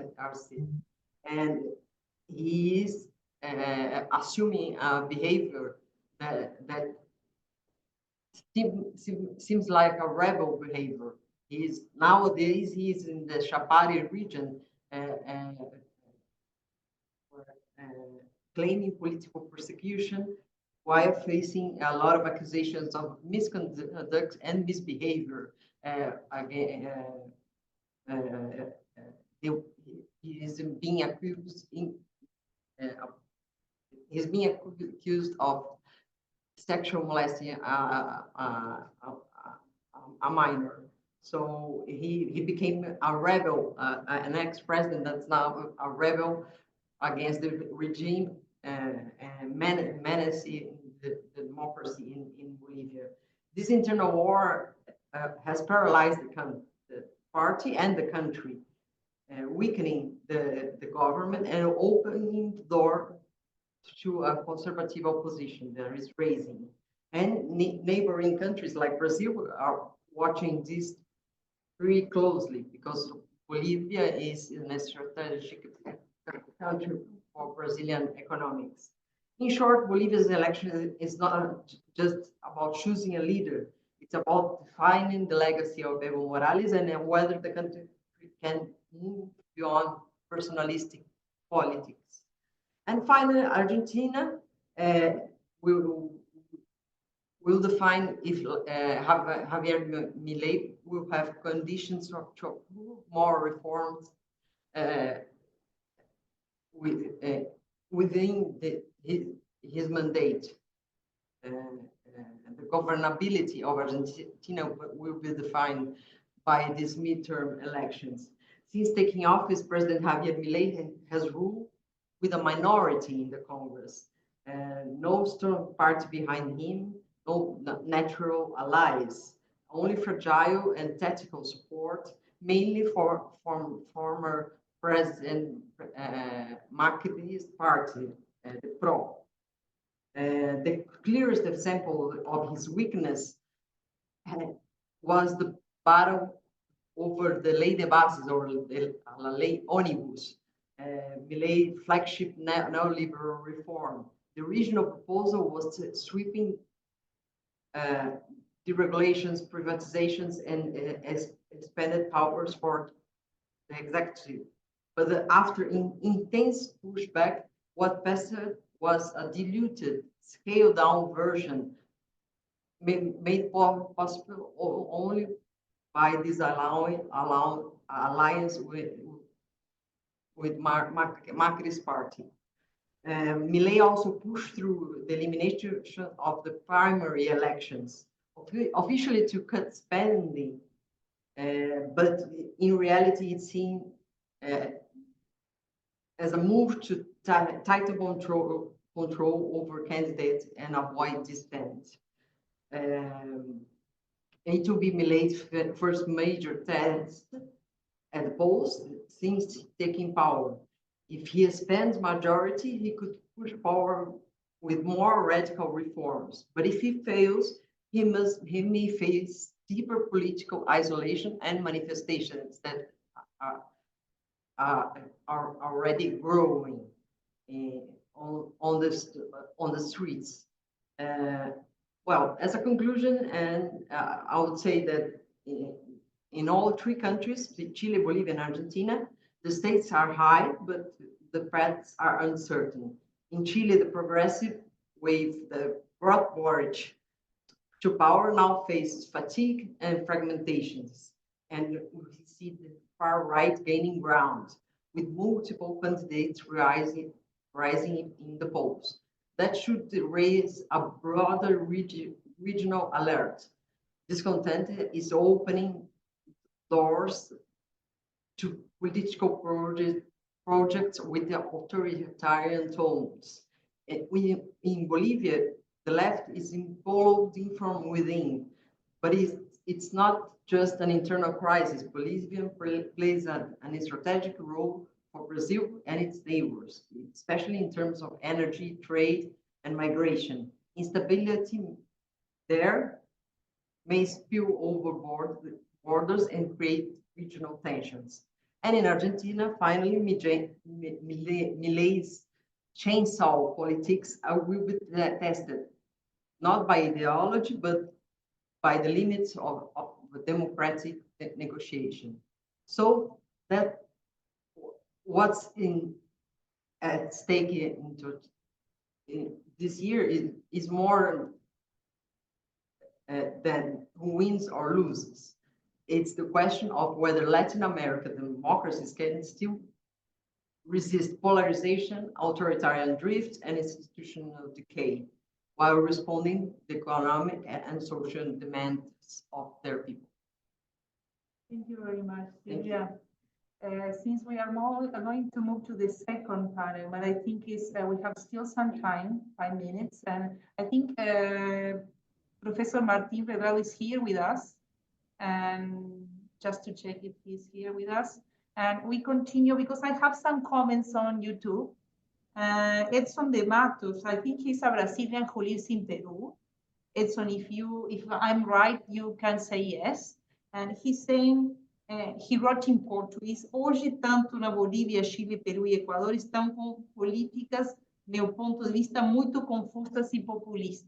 D: and he is assuming a behavior that seems like a rebel behavior. Nowadays he's in the Chapare region, claiming political persecution while facing a lot of accusations of misconduct and misbehavior. He is being accused he's being accused of sexual molesting a minor. So he became a rebel, an ex-president that's now a rebel against the regime and menacing the democracy in Bolivia. This internal war has paralyzed the party and the country, weakening the government and opening the door to a conservative opposition that is raising. And neighboring countries like Brazil are watching this very closely because Bolivia is a strategic country for Brazilian economics. In short, Bolivia's election is not just about choosing a leader. It's about defining the legacy of Evo Morales and whether the country can move beyond personalistic politics. And finally, Argentina will define if Javier Milei will have conditions to approve more reforms within his mandate. The governability of Argentina will be defined by these midterm elections. Since taking office, President Javier Milei has ruled with a minority in the Congress, no strong party behind him, no natural allies, only fragile and tactical support, mainly from former President Macri's party, the PRO. The clearest example of his weakness was the battle over the Lei de Bases, or La Lei Omnibus, Milei flagship neoliberal reform. The original proposal was sweeping deregulations, privatizations, and expanded powers for the executive. But after intense pushback, what passed was a diluted, scaled-down version made possible only by this alliance with Macri's party. Milei also pushed through the elimination of the primary elections, officially to cut spending, but in reality it seemed as a move to tighten control over candidates and avoid dissent. It will be Milei's first major test at the polls since taking power. If he expands majority, he could push power with more radical reforms. But if he fails, he may face deeper political isolation and manifestations that are already growing on the streets. Well, as a conclusion, and I would say that in all three countries, Chile, Bolivia, and Argentina, the stakes are high, but the paths are uncertain. In Chile, the progressive wave, the brought Boric to power, now faces fatigue and fragmentations. And we see the far right gaining ground, with multiple candidates rising in the polls. That should raise a broader regional alert. Discontent is opening doors to political projects with the authoritarian tones. In Bolivia, the left is imploding from within, but it's not just an internal crisis. Bolivia plays an strategic role for Brazil and its neighbors, especially in terms of energy, trade, and migration. Instability there may spill over borders and create regional tensions. And in Argentina, finally, Milei's chainsaw politics will be tested, not by ideology, but by the limits of democratic negotiation. So that what's at stake in this year is more than who wins or loses. It's the question of whether Latin American democracies can still resist polarization, authoritarian drift, and institutional decay, while responding to the economic and social demands of their people.
A: Thank you very much,
D: Thank
A: Sylvia. Since we are going to move to the second panel, but I think we have still some time, 5 minutes, and I think Professor Martin Redal is here with us, and just to check if he's here with us. And we continue because I have some comments on YouTube. Edson de Matos, I think he's a Brazilian who lives in Peru. Edson, if I'm right, you can say yes. And he's saying, he wrote in Portuguese, hoje tanto na Bolívia, Chile, Peru e Equador estão com políticas, meu ponto de vista, muito confusas e populistas.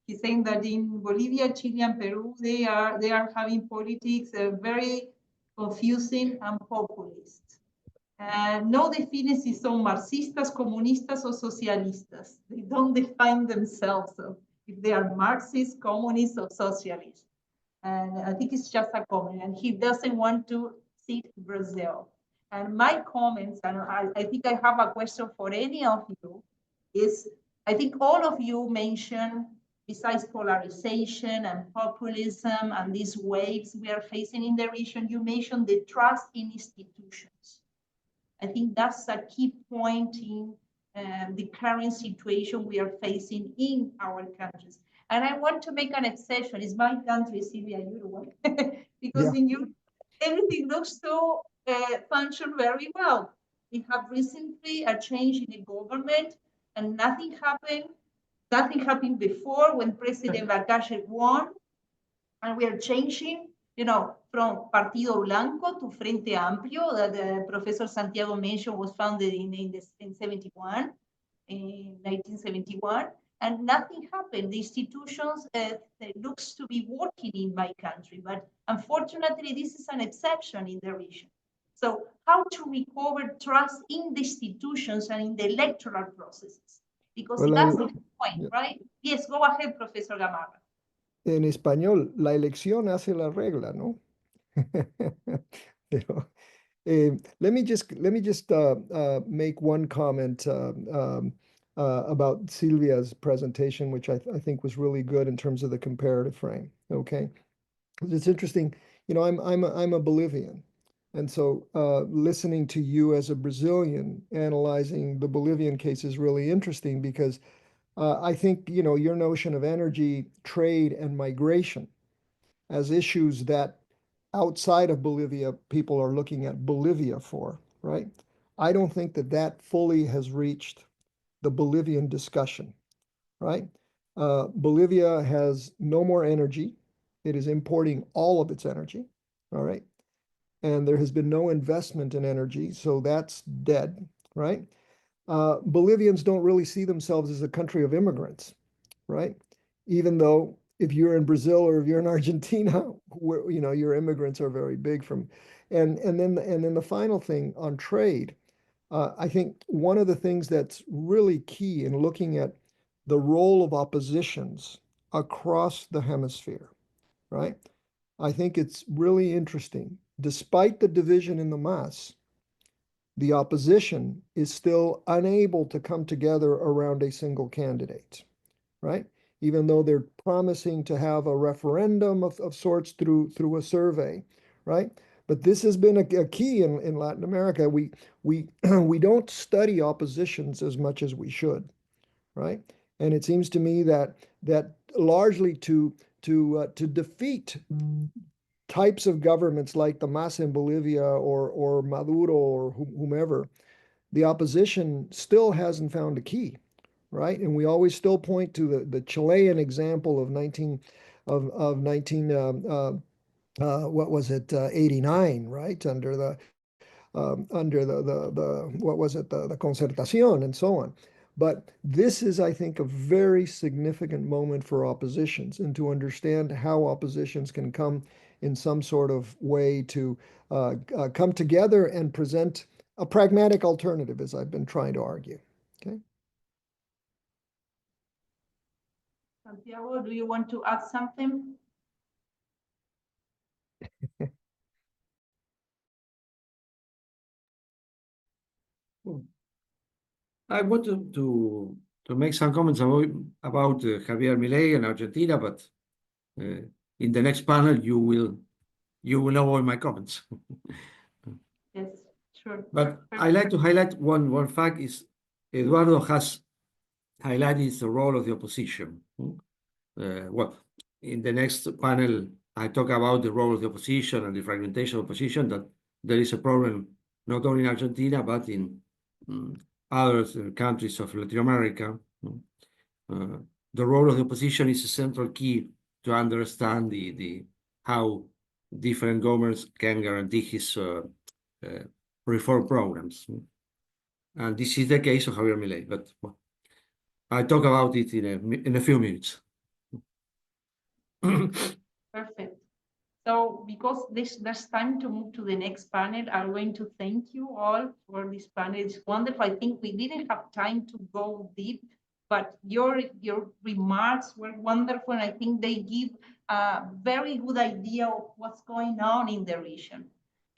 A: He's saying that in Bolivia, Chile, and Peru, they are having politics very confusing and populist. No define si son marxistas, comunistas, or socialistas. They don't define themselves if they are Marxists, communists, or socialists. And I think it's just a comment. And he doesn't want to see Brazil. And my comments, and I think I have a question for any of you, is I think all of you mentioned, besides polarization and populism and these waves we are facing in the region, you mentioned the trust in institutions. I think that's a key point in the current situation we are facing in our countries. And I want to make an exception. It's my country, Sylvia, Uruguay, because in Europe, everything looks to function very well. We have recently a change in the government, and nothing happened. Nothing happened before when President Lacalle won, and we are changing, from Partido Blanco to Frente Amplio that Professor Santiago mentioned was founded in 1971, and nothing happened. The institutions looks to be working in my country, but unfortunately, this is an exception in the region. So how to recover trust in the institutions and in the electoral processes? Because that's the point, right? Yes, go ahead, Professor Gamarra.
C: En español, la elección hace la regla, ¿no? Pero, let me just make one comment about Sylvia's presentation, which I think was really good in terms of the comparative frame. Okay, it's interesting. I'm a Bolivian, and so listening to you as a Brazilian analyzing the Bolivian case is really interesting because I think your notion of energy, trade, and migration as issues that outside of Bolivia, people are looking at Bolivia for, right? I don't think that fully has reached the Bolivian discussion, right? Bolivia has no more energy. It is importing all of its energy, all right? And there has been no investment in energy, so that's dead, right? Bolivians don't really see themselves as a country of immigrants, right? Even though if you're in Brazil or if you're in Argentina, where, your immigrants are very big from, and then the final thing on trade, I think one of the things that's really key in looking at the role of oppositions across the hemisphere, right? I think it's really interesting. Despite the division in the MAS, the opposition is still unable to come together around a single candidate, right? Even though they're promising to have a referendum of sorts through a survey, right? But this has been a key in Latin America. We don't study oppositions as much as we should, right? And it seems to me that largely to defeat types of governments like the MAS in Bolivia or Maduro or whomever, the opposition still hasn't found a key, right? And we always still point to the Chilean example of 89, right? Under the what was it, the Concertación and so on. But this is, I think, a very significant moment for oppositions and to understand how oppositions can come in some sort of way to come together and present a pragmatic alternative, as I've been trying to argue. Okay.
A: Santiago, do you want to add something?
B: I want to make some comments about Javier Milei and Argentina, but in the next panel you will know all my comments.
A: Yes, sure.
B: But I like to highlight one fact is Eduardo has highlighted the role of the opposition. Well, in the next panel, I talk about the role of the opposition and the fragmentation of opposition, that there is a problem not only in Argentina, but in other countries of Latin America. The role of the opposition is a central key to understand the how different governments can guarantee his reform programs. And this is the case of Javier Milei, but well, I talk about it in a few minutes.
A: Perfect. So because there's time to move to the next panel, I'm going to thank you all for this panel. It's wonderful. I think we didn't have time to go deep, but your remarks were wonderful. And I think they give a very good idea of what's going on in the region.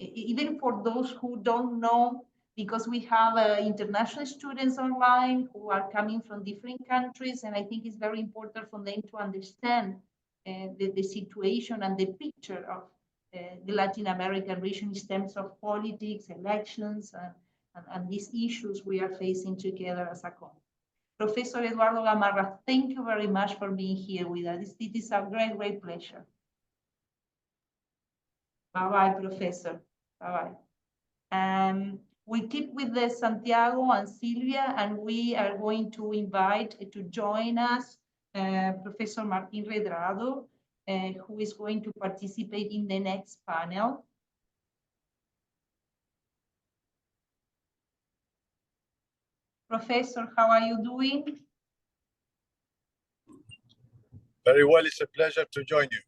A: Even for those who don't know, because we have international students online who are coming from different countries, and I think it's very important for them to understand the situation and the picture of the Latin American region in terms of politics, elections, and these issues we are facing together as a country. Professor Eduardo Gamarra, thank you very much for being here with us. It is a great, great pleasure. Bye-bye, Professor. Bye-bye. We keep with the Santiago and Sylvia, and we are going to invite to join us Professor Martín Redrado, who is going to participate in the next panel. Professor, how are you doing?
E: Very well, it's a pleasure to join you.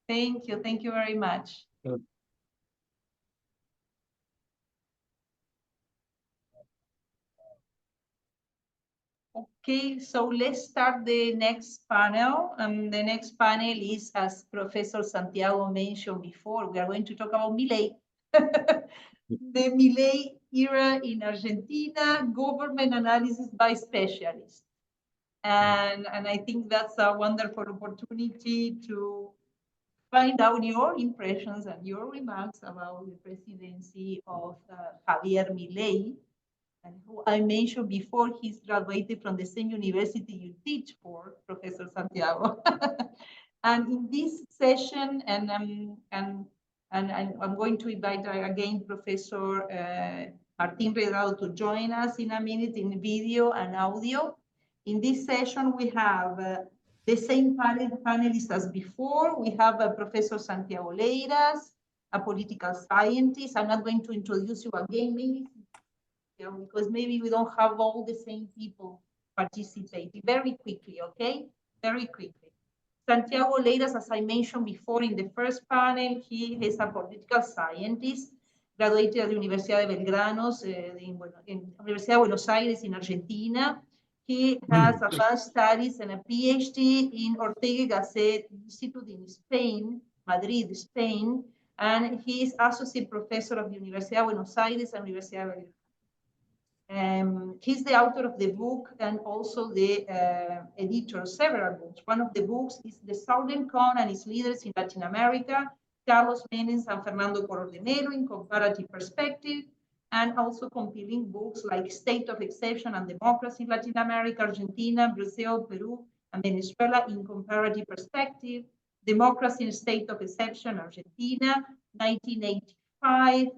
A: Thank you very much. Okay, so let's start the next panel. The next panel is, as Professor Santiago mentioned before, we are going to talk about Milei. The Milei era in Argentina, government analysis by specialists. And I think that's a wonderful opportunity to find out your impressions and your remarks about the presidency of Javier Milei. And who I mentioned before, he's graduated from the same university you teach for, Professor Santiago. And in this session, and I'm going to invite again Professor Martín Redrado to join us in a minute in video and audio. In this session, we have the same panelists as before. We have Professor Santiago Leiras, a political scientist. I'm not going to introduce you again, maybe, because maybe we don't have all the same people participating. Very quickly, okay? Very quickly. Santiago Leiras, as I mentioned before in the first panel, he is a political scientist, graduated at the Universidad de Belgranos, in Universidad de Buenos Aires in Argentina. He has advanced studies and a Ph.D. in Ortega y Gasset Institute in Spain, Madrid, Spain, and he is associate professor of the Universidad de Buenos Aires and Universidad de Belgrano. He's the author of the book and also the editor of several books. One of the books is The Southern Con and Its Leaders in Latin America, Carlos Menem and Fernando Cordenero in Comparative Perspective, and also compiling books like State of Exception and Democracy in Latin America, Argentina, Brazil, Peru, and Venezuela in Comparative Perspective, Democracy and State of Exception, Argentina, 1985,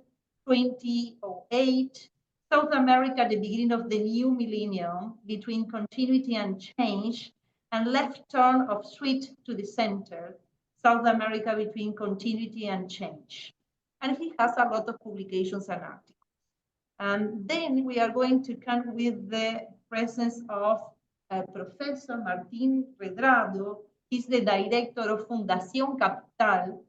A: 2008, South America at the beginning of the new millennium, between continuity and change, and left turn of switch to the center, South America between continuity and change. And he has a lot of publications and articles. And then we are going to come with the presence of Professor Martín Redrado. He's the director of Fundación Capital,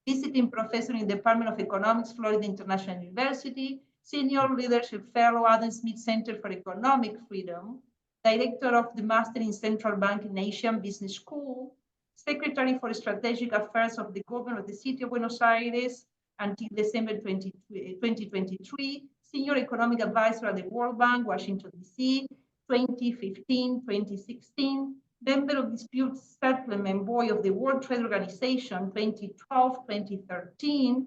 A: visiting professor in the Department of Economics, Florida International University, Senior Leadership Fellow, Adam Smith Center for Economic Freedom, Director of the Master in Central Bank and Asian Business School, Secretary for Strategic Affairs of the Government of the City of Buenos Aires until December 2023, Senior Economic Advisor at the World Bank, Washington, D.C., 2015-2016, member of Dispute Settlement Board of the World Trade Organization, 2012-2013,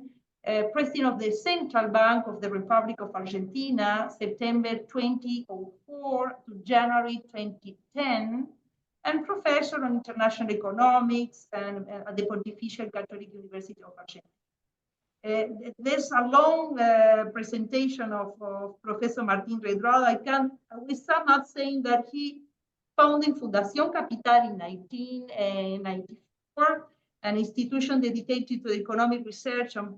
A: President of the Central Bank of the Republic of Argentina, September 2004 to January 2010, and Professor on International Economics and at the Pontifical Catholic University of Argentina. There's a long presentation of Professor Martín Redrado. We sum up saying that he founded Fundación Capital in 1994, an institution dedicated to economic research and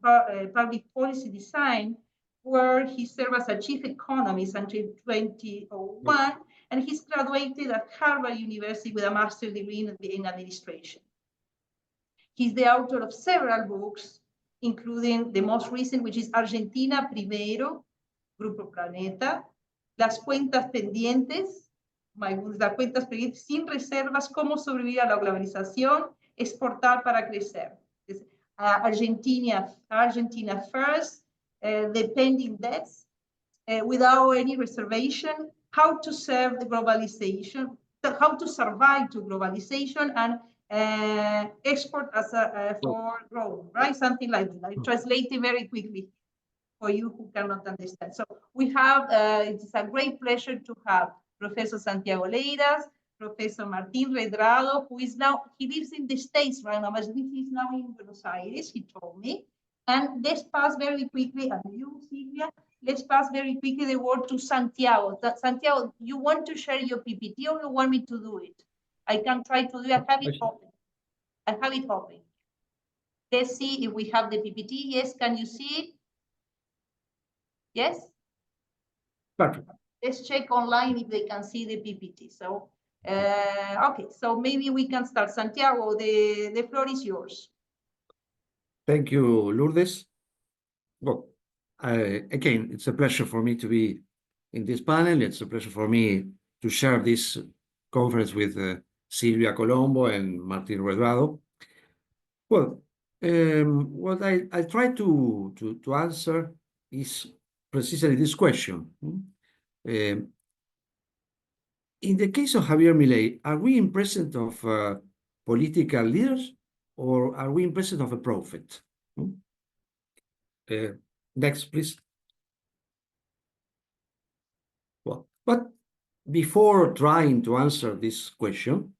A: public policy design, where he served as a chief economist until 2001, and he's graduated at Harvard University with a master's degree in administration. He's the author of several books, including the most recent, which is Argentina Primero, Grupo Planeta, Las Cuentas Pendientes, las cuentas pendientes sin reservas, cómo sobrevivir a la globalización, exportar para crecer. Argentina First, the pending debts, without any reservation, how to serve the globalization, how to survive to globalization, and export as for growth, right? Something like that. I translate it very quickly for you who cannot understand. So we have, it's a great pleasure to have Professor Santiago Leiras, Professor Martín Redrado, who is now, he lives in the States right now, but he's now in Buenos Aires, he told me. And let's pass very quickly, and you, Sylvia, let's pass very quickly the word to Santiago. Santiago, you want to share your PPT or you want me to do it? I can try to do it. I have it open. I have it open. Let's see if we have the PPT. Yes, can you see it? Yes?
B: Perfect.
A: Let's check online if they can see the PPT. So, okay, so maybe we can start. Santiago, the floor is yours.
B: Thank you, Lourdes. Well, again, it's a pleasure for me to be in this panel. It's a pleasure for me to share this conference with Sylvia Colombo and Martín Redrado. Well, what I try to answer is precisely this question. In the case of Javier Milei, are we in presence of political leaders or are we in presence of a prophet? Next, please. Well, but before trying to answer this question,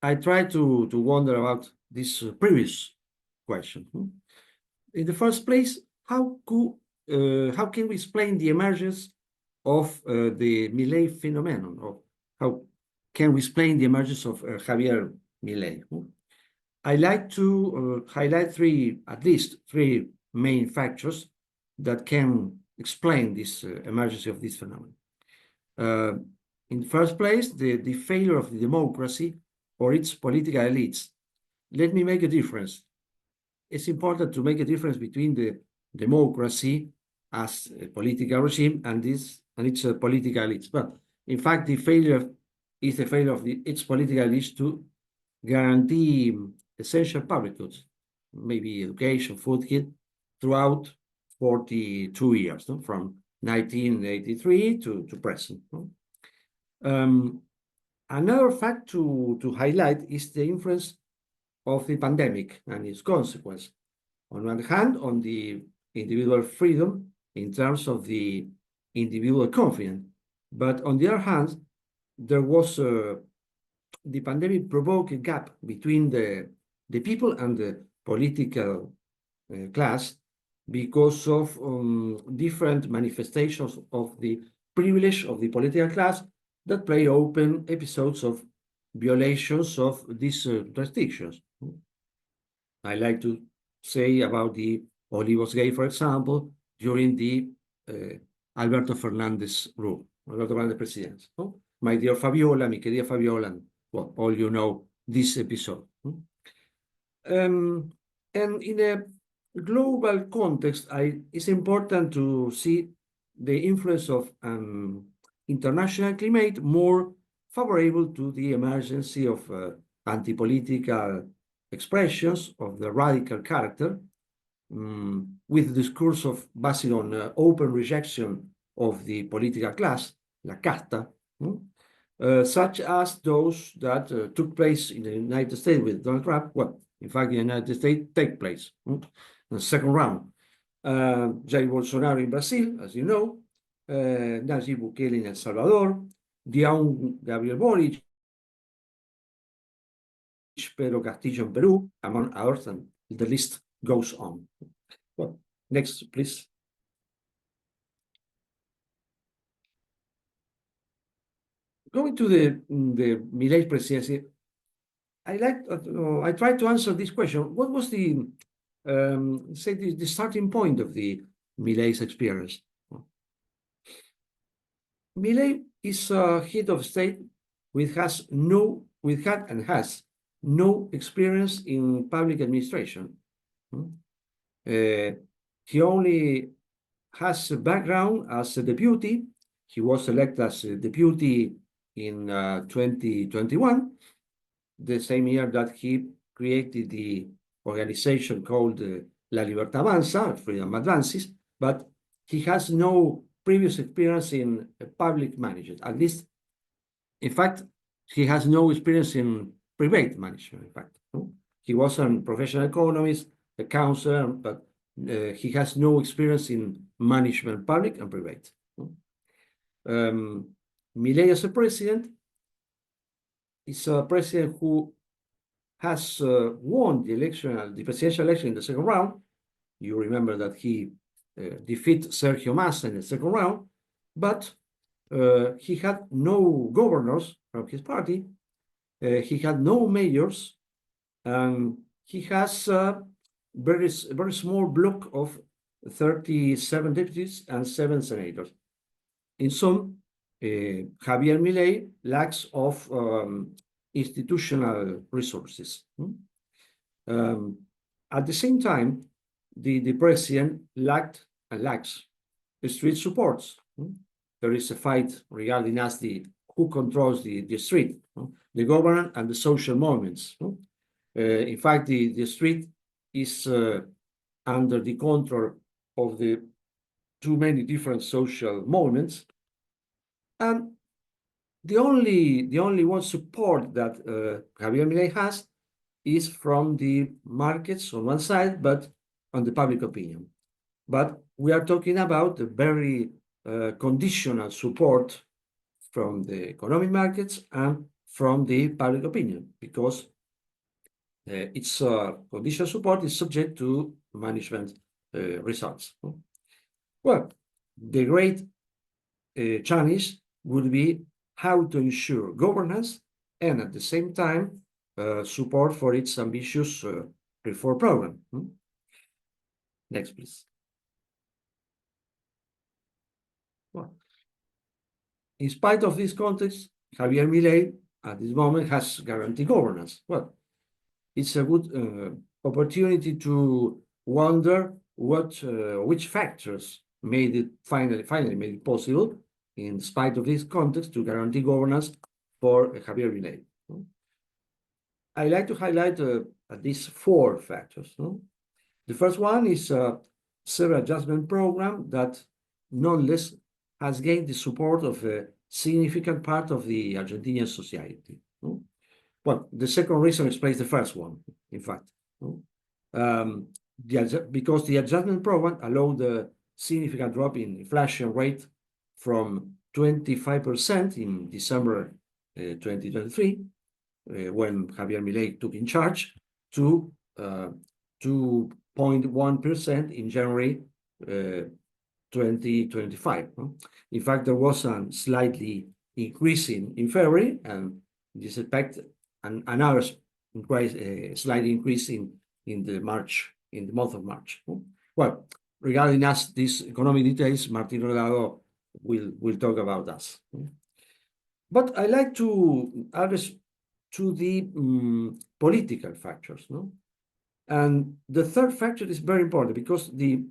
B: I try to wonder about this previous question. In the first place, how can we explain the emergence of the Milei phenomenon? Or how can we explain the emergence of Javier Milei? I like to highlight at least three main factors that can explain this emergence of this phenomenon. In the first place, the failure of the democracy or its political elites. Let me make a difference. It's important to make a difference between the democracy as a political regime and its political elites. But in fact, the failure is the failure of its political elites to guarantee essential public goods, maybe education, food, throughout 42 years, from 1983 to present. Another fact to highlight is the influence of the pandemic and its consequence. On one hand, on the individual freedom in terms of the individual confidence, but on the other hand, there was the pandemic provoked a gap between the people and the political class because of different manifestations of the privilege of the political class that play open episodes of violations of these restrictions. I like to say about the Olivos Gay, for example, during the Alberto Fernández rule, Alberto Fernández presidency. My dear Fabiola, mi querida Fabiola, and, well, all you know this episode. And in a global context, it's important to see the influence of international climate more favorable to the emergence of anti-political expressions of the radical character with discourse of based on open rejection of the political class, la casta, such as those that took place in the United States with Donald Trump. Well, in fact, the United States take place in the second round. Jair Bolsonaro in Brazil, as you know, Nayib Bukele in El Salvador, Dion Gabriel Boric, Pedro Castillo in Peru, among others, and the list goes on. Well, next, please. Going to the Milei presidency, I tried to answer this question. What was the starting point of the Milei's experience? Milei is a head of state which had and has no experience in public administration. He only has a background as a deputy. He was elected as a deputy in 2021, the same year that he created the organization called La Libertad Avanza, Freedom Advances, but he has no previous experience in public management. At least, in fact, he has no experience in private management, in fact. He was a professional economist, a counselor, but he has no experience in management, public and private. Milei as a president is a president who has won the presidential election in the second round. You remember that he defeated Sergio Massa in the second round, but he had no governors from his party. He had no mayors, and he has a very small block of 37 deputies and 7 senators. In sum, Javier Milei lacks of institutional resources. At the same time, the president lacks street supports. There is a fight regarding who controls the street, the government and the social movements. In fact, the street is under the control of the too many different social movements. And the only one support that Javier Milei has is from the markets on one side, but on the public opinion. But we are talking about a very conditional support from the economic markets and from the public opinion, because its conditional support is subject to management results. Well, the great challenge would be how to ensure governance and at the same time support for its ambitious reform program. Next, please. Well, in spite of this context, Javier Milei at this moment has guaranteed governance. Well, it's a good opportunity to wonder which factors made it finally made it possible, in spite of this context, to guarantee governance for Javier Milei. I like to highlight at least 4 factors. The first one is a severe adjustment program that nonetheless has gained the support of a significant part of the Argentinian society. Well, the second reason explains the first one, in fact. Because the adjustment program allowed a significant drop in inflation rate from 25% in December 2023, when Javier Milei took in charge, to 2.1% in January 2025. In fact, there was a slightly increase in February, and this effect another slight increase in the month of March. Well, regarding these economic details, Martín Rolado will talk about us. But I like to address to the political factors. And the third factor is very important because the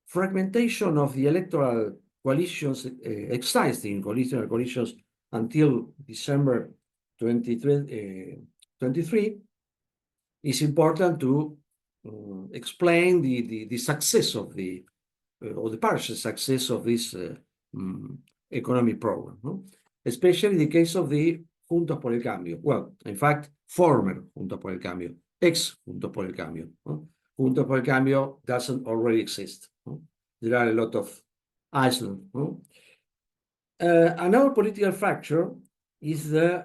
B: fragmentation of the electoral coalitions, existing coalitional coalitions until December 2023, is important to explain the success of or the partial success of this economic program, no? Especially the case of the Juntos por el Cambio. Well, in fact, former Juntos por el Cambio, ex-Juntos por el Cambio. No? Juntos por el Cambio doesn't already exist. No? There are a lot of islands. No? Another political factor is the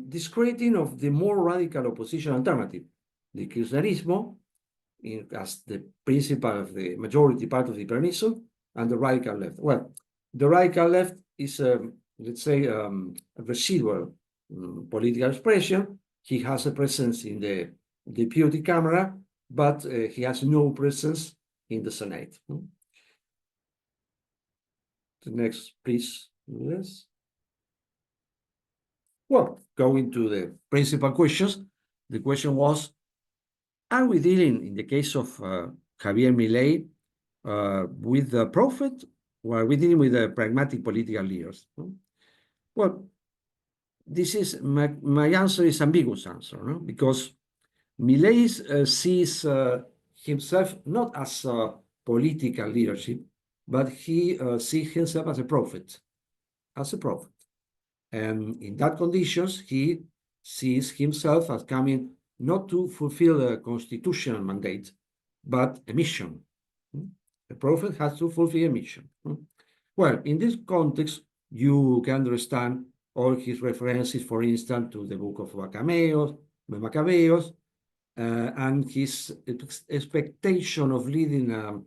B: discrediting of the more radical opposition alternative, the kirchnerismo, as the principal of the majority part of the peronism, and the radical left. Well, the radical left is, let's say, a residual political expression. He has a presence in the deputy camera, but he has no presence in the Senate. The next, please. Yes. Well, going to the principal questions, the question was, are we dealing, in the case of Javier Milei, with the prophet, or are we dealing with the pragmatic political leaders? Well, this is my answer is ambiguous answer, no? Because Milei sees himself not as a political leadership, but he sees himself as a prophet, And in that conditions, he sees himself as coming not to fulfill a constitutional mandate, but a mission. The prophet has to fulfill a mission. Well, in this context, you can understand all his references, for instance, to the book of Maccabeos, and his expectation of leading a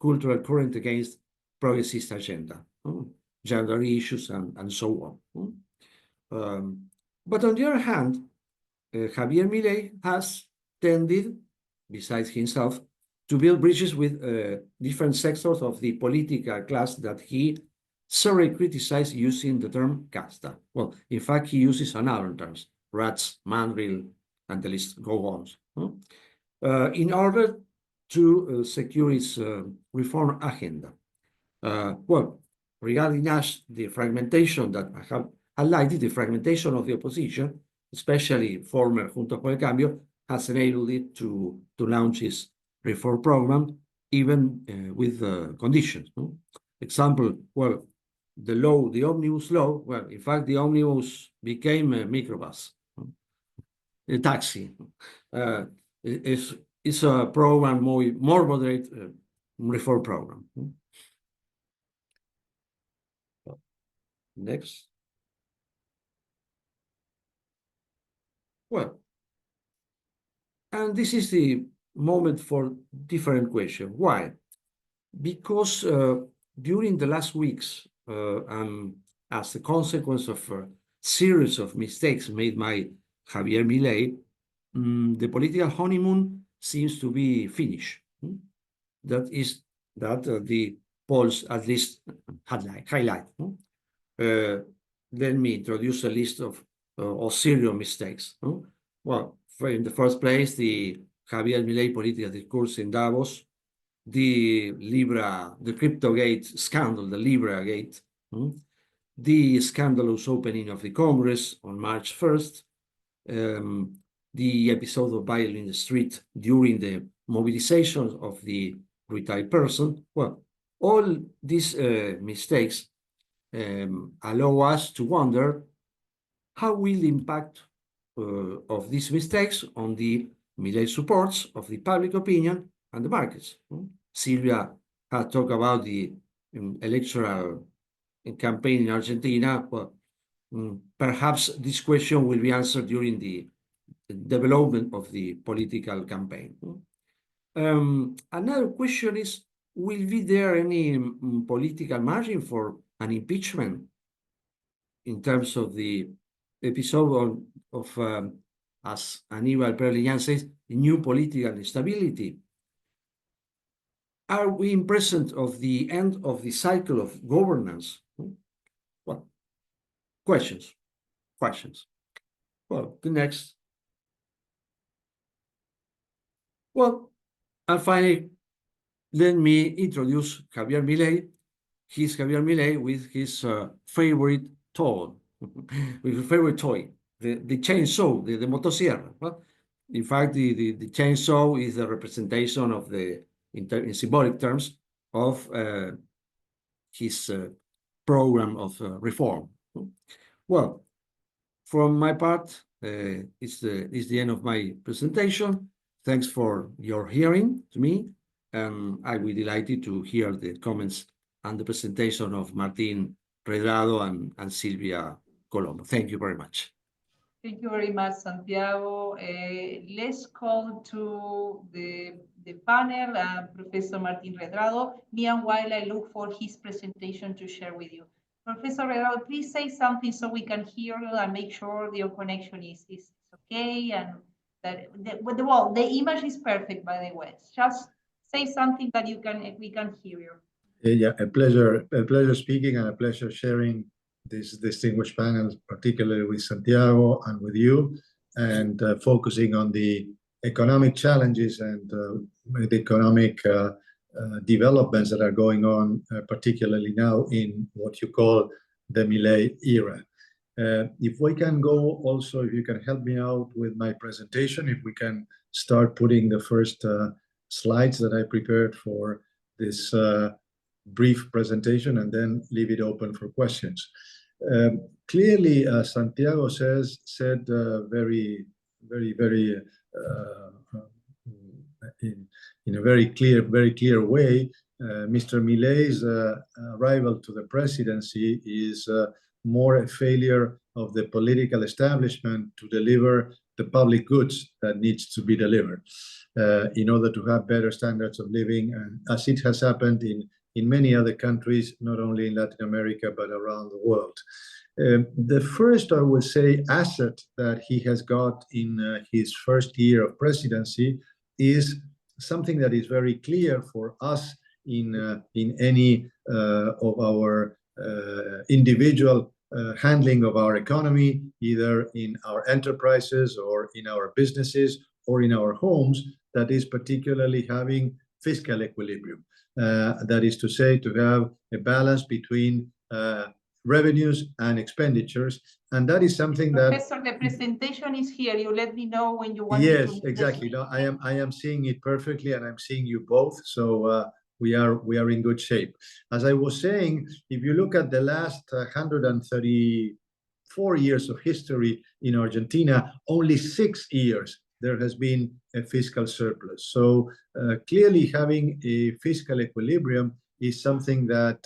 B: cultural current against progressist agenda, gender issues, and so on. But on the other hand, Javier Milei has tended, besides himself, to build bridges with different sectors of the political class that he sorely criticized using the term casta. Well, in fact, he uses another terms, rats, mandrill, and the list goes on, in order to secure his reform agenda. Well, regarding us, the fragmentation that I have highlighted, the fragmentation of the opposition, especially former Juntos por el Cambio, has enabled it to launch its reform program, even with conditions. Example, well, the omnibus law, well, in fact, the omnibus became a microbus, a taxi. It's a program, more moderate reform program. Next. Well, and this is the moment for different question. Why? Because during the last weeks, and as a consequence of a series of mistakes made by Javier Milei, the political honeymoon seems to be finished. That is that the polls at least highlight. Let me introduce a list of serious mistakes. Well, in the first place, the Javier Milei political discourse in Davos, the CryptoGate scandal, the LibraGate, the scandalous opening of the Congress on March 1st, the episode of violence in the street during the mobilization of the retired person. Well, all these mistakes allow us to wonder how will the impact of these mistakes on the Milei supports of the public opinion and the markets. Sylvia had talked about the electoral campaign in Argentina. Well, perhaps this question will be answered during the development of the political campaign. Another question is, will be there any political margin for an impeachment in terms of the episode of as Aníbal Perliñán says, new political instability? Are we in present of the end of the cycle of governance? Well, questions. Well, the next. Well, and finally, let me introduce Javier Milei. He's Javier Milei with his favorite toy, the chainsaw, the motosierra. Well, In fact, the chainsaw is the representation of in symbolic terms, of his program of reform. Well, from my part, it's the end of my presentation. Thanks for your hearing to me, and I will be delighted to hear the comments and the presentation of Martín Redrado and Sylvia Colombo. Thank you very much.
A: Thank you very much, Santiago. Let's call to the panel, Professor Martín Redrado. Meanwhile, I look for his presentation to share with you. Professor Redrado, please say something so we can hear you and make sure your connection is okay, and that the image is perfect, by the way. Just say something that we can hear you.
E: Yeah, a pleasure speaking, and a pleasure sharing this distinguished panel, particularly with Santiago and with you, and focusing on the economic challenges and the economic developments that are going on, particularly now in what you call the Milei era. If we can go also, if you can help me out with my presentation, if we can start putting the first slides that I prepared for this brief presentation, and then leave it open for questions. Clearly, Santiago said very in a very clear way, Mr. Milei's arrival to the presidency is more a failure of the political establishment to deliver the public goods that needs to be delivered in order to have better standards of living, and as it has happened in many other countries, not only in Latin America, but around the world. The first, I would say, asset that he has got in his first year of presidency is something that is very clear for us in any of our individual handling of our economy, either in our enterprises or in our businesses or in our homes, that is particularly having fiscal equilibrium. That is to say, to have a balance between revenues and expenditures, and that is something that—
A: Professor, the presentation is here. You let me know when you want.
E: Yes, exactly. No, I am seeing it perfectly, and I'm seeing you both. So we are in good shape. As I was saying, if you look at the last 134 years of history in Argentina, only 6 years there has been a fiscal surplus. So clearly having a fiscal equilibrium is something that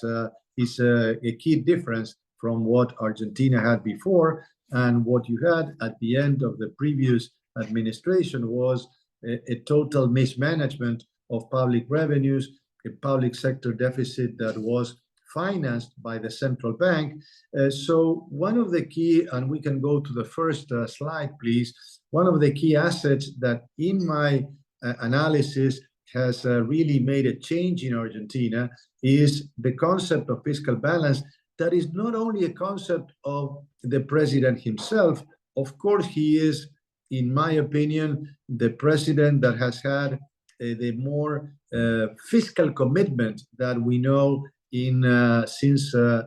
E: is a key difference from what Argentina had before, and what you had at the end of the previous administration was a total mismanagement of public revenues, a public sector deficit that was financed by the central bank. So one of the key, and we can go to the first slide, please. One of the key assets that in my analysis has really made a change in Argentina is the concept of fiscal balance. That is not only a concept of the president himself. Of course, he is, in my opinion, the president that has had the more fiscal commitment that we know in since I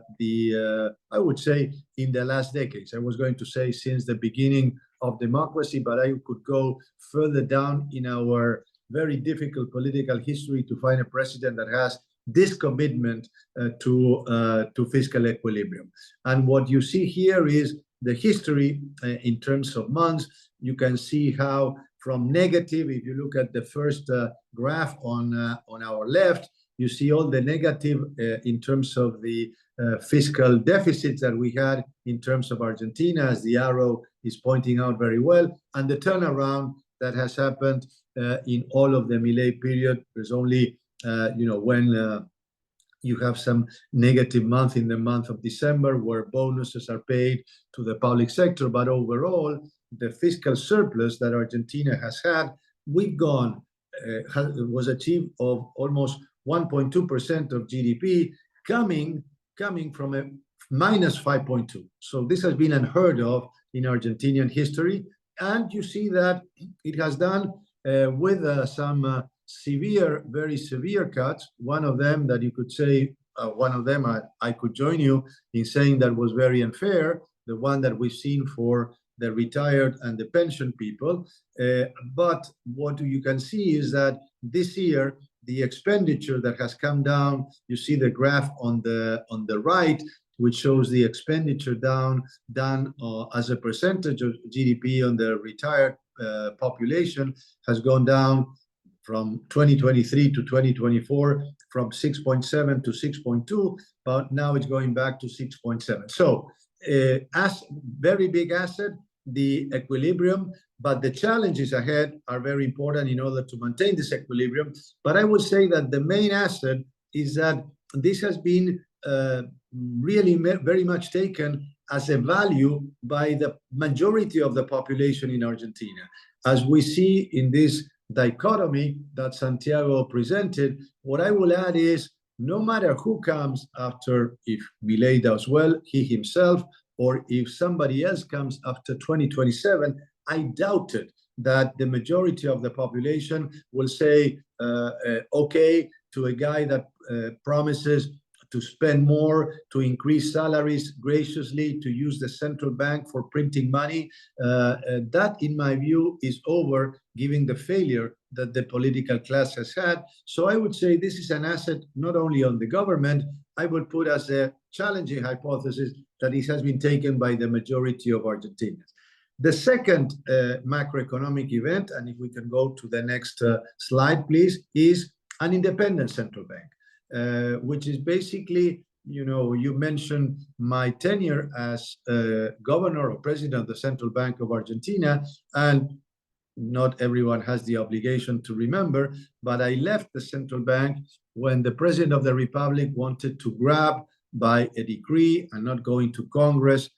E: would say in the last decades. I was going to say since the beginning of democracy, but I could go further down in our very difficult political history to find a president that has this commitment to fiscal equilibrium. And what you see here is the history in terms of months. You can see how from negative, if you look at the first graph on our left, you see all the negative in terms of the fiscal deficits that we had in terms of Argentina, as the arrow is pointing out very well, and the turnaround that has happened in all of the Milei period. There's only, when you have some negative month in the month of December where bonuses are paid to the public sector, but overall, the fiscal surplus that Argentina has had, was achieved of almost 1.2% of GDP, coming from a minus 5.2. So this has been unheard of in Argentinian history, and you see that it has done with some very severe cuts. One of them that you could say, I could join you in saying that was very unfair, the one that we've seen for the retired and the pension people. But what you can see is that this year, the expenditure that has come down, you see the graph on the right, which shows the expenditure done as a percentage of GDP on the retired population, has gone down from 2023 to 2024 from 6.7 to 6.2, but now it's going back to 6.7. So as very big asset, the equilibrium, but the challenges ahead are very important in order to maintain this equilibrium. But I would say that the main asset is that this has been really very much taken as a value by the majority of the population in Argentina. As we see in this dichotomy that Santiago presented, what I will add is, no matter who comes after, if Milei does well, he himself, or if somebody else comes after 2027, I doubted that the majority of the population will say okay to a guy that promises to spend more, to increase salaries graciously, to use the central bank for printing money. That, in my view, is over, given the failure that the political class has had. So I would say this is an asset not only on the government, I would put as a challenging hypothesis that it has been taken by the majority of Argentinians. The second macroeconomic event, and if we can go to the next slide, please, is an independent central bank, which is basically, you mentioned my tenure as governor or president of the Central Bank of Argentina, and not everyone has the obligation to remember, but I left the central bank when the president of the republic wanted to grab by a decree and not going to Congress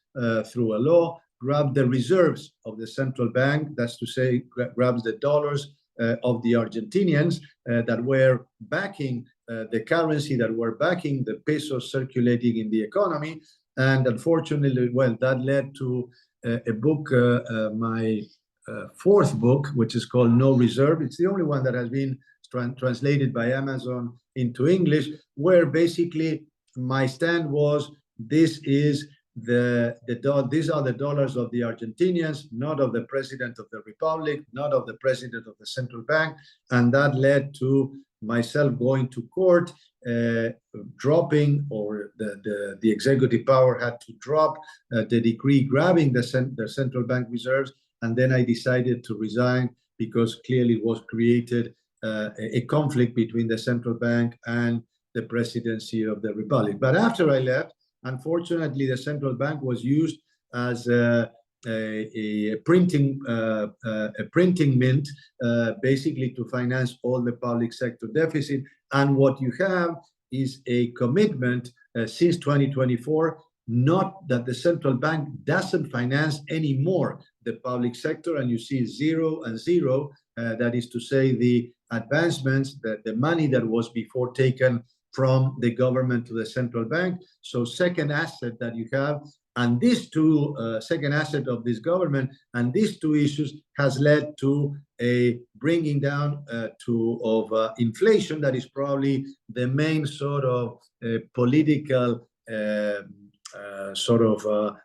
E: through a law, grab the reserves of the central bank, that's to say, grabs the dollars of the Argentinians that were backing the currency, that were backing the pesos circulating in the economy. And unfortunately, well, that led to a book, my fourth book, which is called No Reserve. It's the only one that has been translated by Amazon into English, where basically my stand was, these are the dollars of the Argentinians, not of the president of the republic, not of the president of the central bank. And that led to myself going to court, dropping, or the executive power had to drop the decree grabbing the central bank reserves. And then I decided to resign, because clearly it was created a conflict between the central bank and the presidency of the republic. But after I left, unfortunately, the central bank was used as a printing mint, basically to finance all the public sector deficit. And what you have is a commitment since 2024, not that the central bank doesn't finance anymore the public sector, and you see 0 and 0, that is to say the advancements, the money that was before taken from the government to the central bank. So second asset that you have, and these two, second asset of this government, and these two issues has led to a bringing down of inflation. That is probably the main sort of political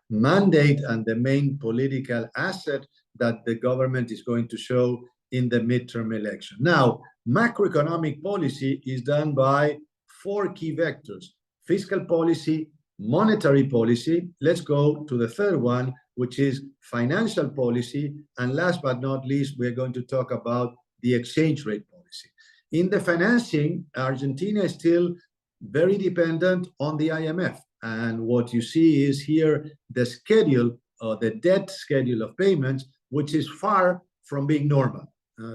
E: mandate and the main political asset that the government is going to show in the midterm election. Now, macroeconomic policy is done by 4 key vectors: fiscal policy, monetary policy. Let's go to the third one, which is financial policy. And last but not least, we're going to talk about the exchange rate policy. In the financing, Argentina is still very dependent on the IMF. And what you see is here the schedule, the debt schedule of payments, which is far from being normal.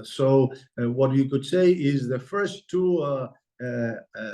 E: So what you could say is the first two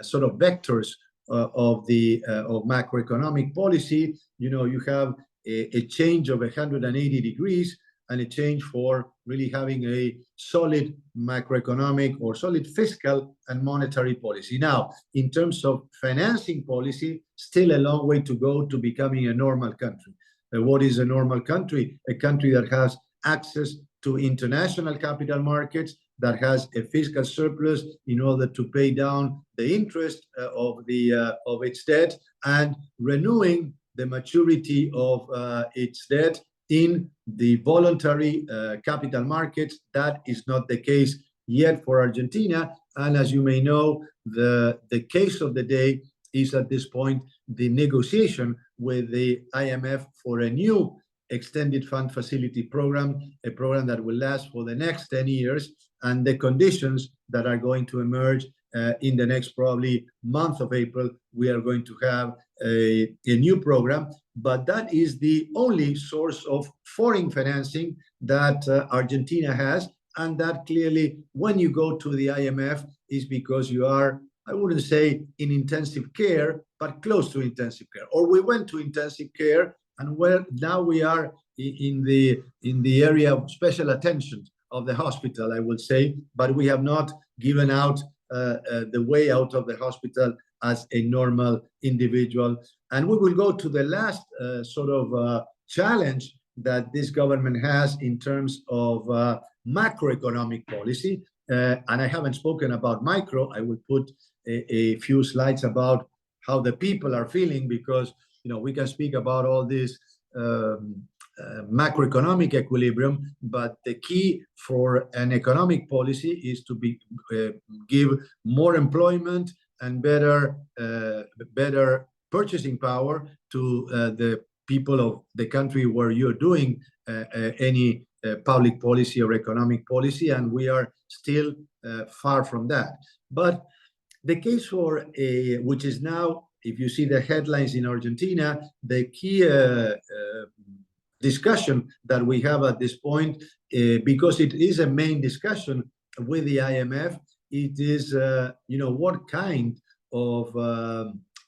E: sort of vectors of macroeconomic policy, you have a change of 180 degrees, and a change for really having a solid macroeconomic or solid fiscal and monetary policy. Now, in terms of financing policy, still a long way to go to becoming a normal country. What is a normal country? A country that has access to international capital markets, that has a fiscal surplus in order to pay down the interest of its debt, and renewing the maturity of its debt in the voluntary capital markets. That is not the case yet for Argentina. And as you may know, the case of the day is at this point the negotiation with the IMF for a new extended fund facility program, a program that will last for the next 10 years, and the conditions that are going to emerge in the next probably month of April. We are going to have a new program, but that is the only source of foreign financing that Argentina has. And that clearly, when you go to the IMF, is because you are, I wouldn't say in intensive care, but close to intensive care. Or we went to intensive care, and now we are in the area of special attention of the hospital, I would say, but we have not given out the way out of the hospital as a normal individual. And we will go to the last challenge that this government has in terms of macroeconomic policy. And I haven't spoken about micro. I will put a few slides about how the people are feeling, because we can speak about all this macroeconomic equilibrium, but the key for an economic policy is to give more employment and better purchasing power to the people of the country where you're doing any public policy or economic policy, and we are still far from that. But the case for which is now, if you see the headlines in Argentina, the key discussion that we have at this point, because it is a main discussion with the IMF, it is, what kind of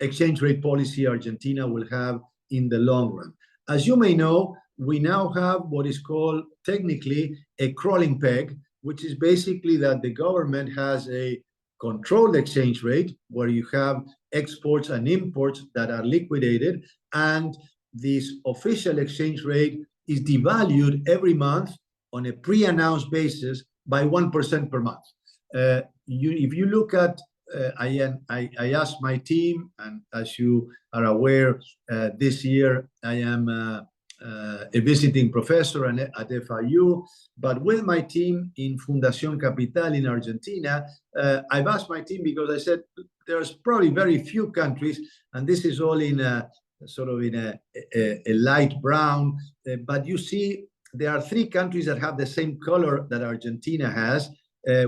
E: exchange rate policy Argentina will have in the long run. As you may know, we now have what is called technically a crawling peg, which is basically that the government has a controlled exchange rate where you have exports and imports that are liquidated, and this official exchange rate is devalued every month on a pre-announced basis by 1% per month. If you look at, I asked my team, and as you are aware, this year I am a visiting professor at FIU, but with my team in Fundación Capital in Argentina, I've asked my team, because I said there's probably very few countries, and this is all in a light brown, but you see there are 3 countries that have the same color that Argentina has,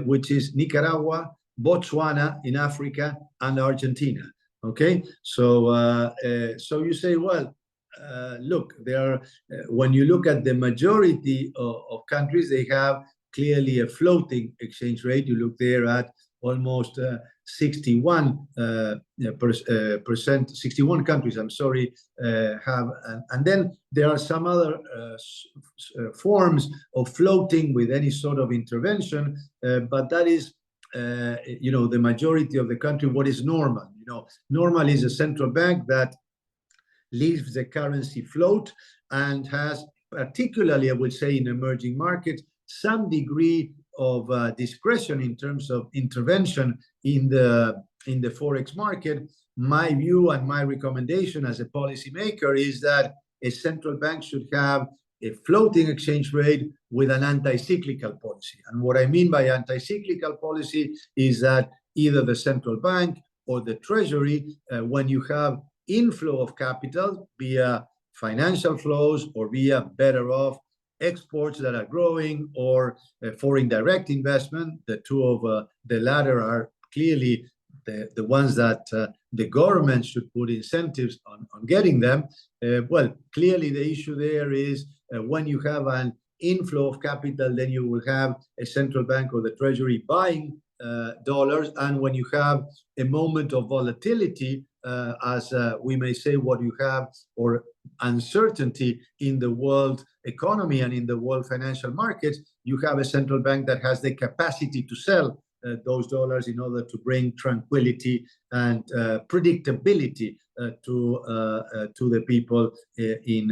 E: which is Nicaragua, Botswana in Africa, and Argentina. Okay, so you say, well, look, when you look at the majority of countries, they have clearly a floating exchange rate. You look there at almost 61 countries, I'm sorry, have, and then there are some other forms of floating with any sort of intervention, but that is, the majority of the country. What is normal? Normal is a central bank that leaves the currency float and has, particularly, I would say, in emerging markets, some degree of discretion in terms of intervention in the forex market. My view and my recommendation as a policymaker is that a central bank should have a floating exchange rate with an anti-cyclical policy. And what I mean by anti-cyclical policy is that either the central bank or the treasury, when you have inflow of capital via financial flows or via better off exports that are growing, or foreign direct investment, the two of the latter are clearly the ones that the government should put incentives on getting them. Well, clearly the issue there is when you have an inflow of capital, then you will have a central bank or the treasury buying dollars, and when you have a moment of volatility, as we may say, what you have, or uncertainty in the world economy and in the world financial markets, you have a central bank that has the capacity to sell those dollars in order to bring tranquility and predictability to the people in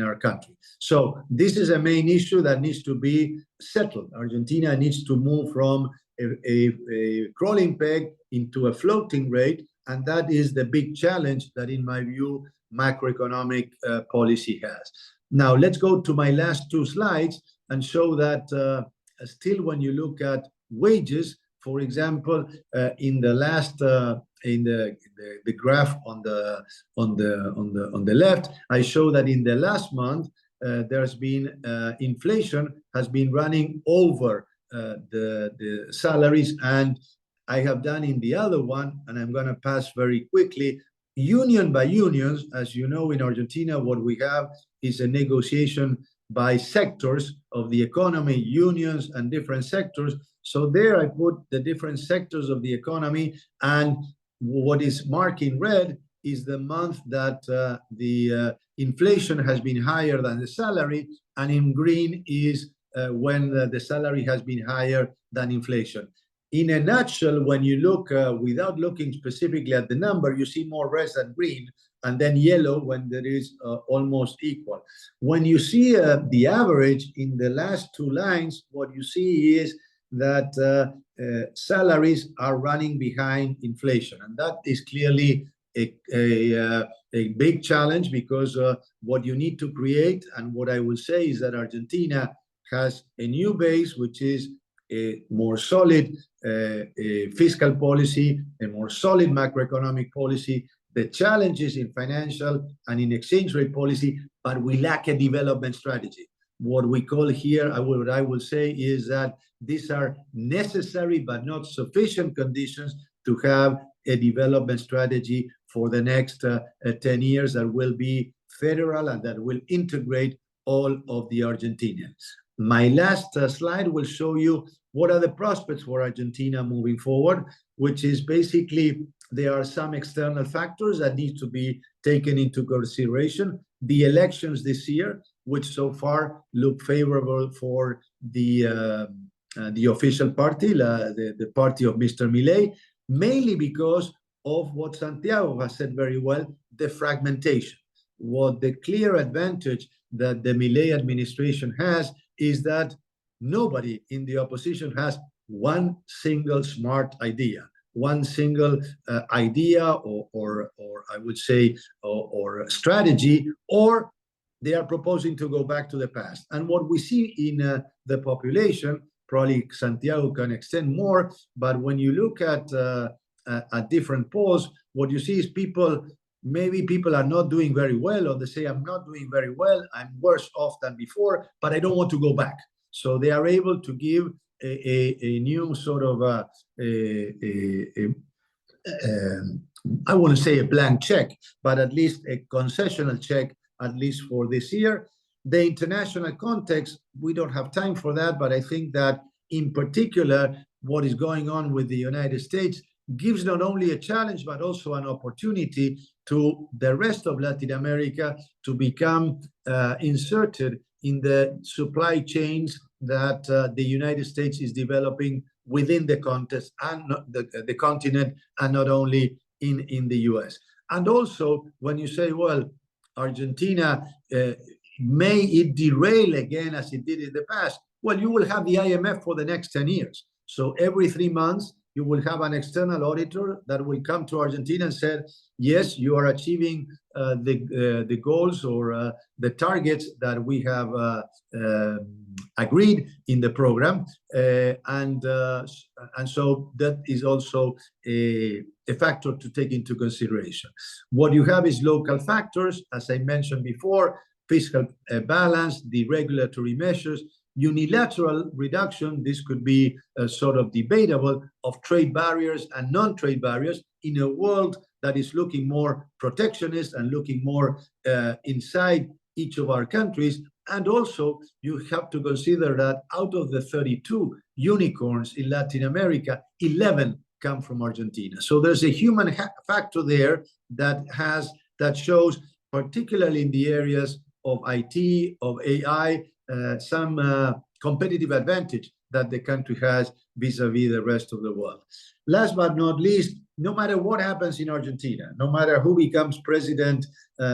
E: our country. So this is a main issue that needs to be settled. Argentina needs to move from a crawling peg into a floating rate, and that is the big challenge that, in my view, macroeconomic policy has. Now, let's go to my last two slides and show that still when you look at wages, for example, in the last in the graph on the left, I show that in the last month there's been inflation has been running over the salaries, and I have done in the other one, and I'm going to pass very quickly, union by unions. As you know, in Argentina, what we have is a negotiation by sectors of the economy, unions and different sectors. So there I put the different sectors of the economy, and what is marked in red is the month that the inflation has been higher than the salary, and in green is when the salary has been higher than inflation. In a nutshell, when you look without looking specifically at the number, you see more red than green, and then yellow when there is almost equal. When you see the average in the last two lines, what you see is that salaries are running behind inflation, and that is clearly a big challenge, because what you need to create, and what I will say is that Argentina has a new base, which is a more solid fiscal policy, a more solid macroeconomic policy, the challenges in financial and in exchange rate policy, but we lack a development strategy. What we call here, what I will say is that these are necessary but not sufficient conditions to have a development strategy for the next 10 years that will be federal and that will integrate all of the Argentinians. My last slide will show you what are the prospects for Argentina moving forward, which is basically there are some external factors that need to be taken into consideration. The elections this year, which so far look favorable for the official party, the party of Mr. Milei, mainly because of what Santiago has said very well, the fragmentation. What the clear advantage that the Milei administration has is that nobody in the opposition has one single smart idea, one single idea or I would say, or strategy, or they are proposing to go back to the past. And what we see in the population, probably Santiago can extend more, but when you look at different polls, what you see is maybe people are not doing very well, or they say, I'm not doing very well, I'm worse off than before, but I don't want to go back. So they are able to give a new sort of, I want to say a blank check, but at least a concessional check, at least for this year. The international context, we don't have time for that, but I think that in particular, what is going on with the United States gives not only a challenge, but also an opportunity to the rest of Latin America to become inserted in the supply chains that the United States is developing within the context and the continent, and not only in the US. And also, when you say, well, Argentina, may it derail again as it did in the past? Well, you will have the IMF for the next 10 years. So every 3 months, you will have an external auditor that will come to Argentina and say, yes, you are achieving the goals or the targets that we have agreed in the program. And so that is also a factor to take into consideration. What you have is local factors, as I mentioned before, fiscal balance, the regulatory measures, unilateral reduction. This could be sort of debatable, of trade barriers and non-trade barriers in a world that is looking more protectionist and looking more inside each of our countries. And also, you have to consider that out of the 32 unicorns in Latin America, 11 come from Argentina. So there's a human factor there that shows, particularly in the areas of IT, of AI, some competitive advantage that the country has vis-a-vis the rest of the world. Last but not least, no matter what happens in Argentina, no matter who becomes president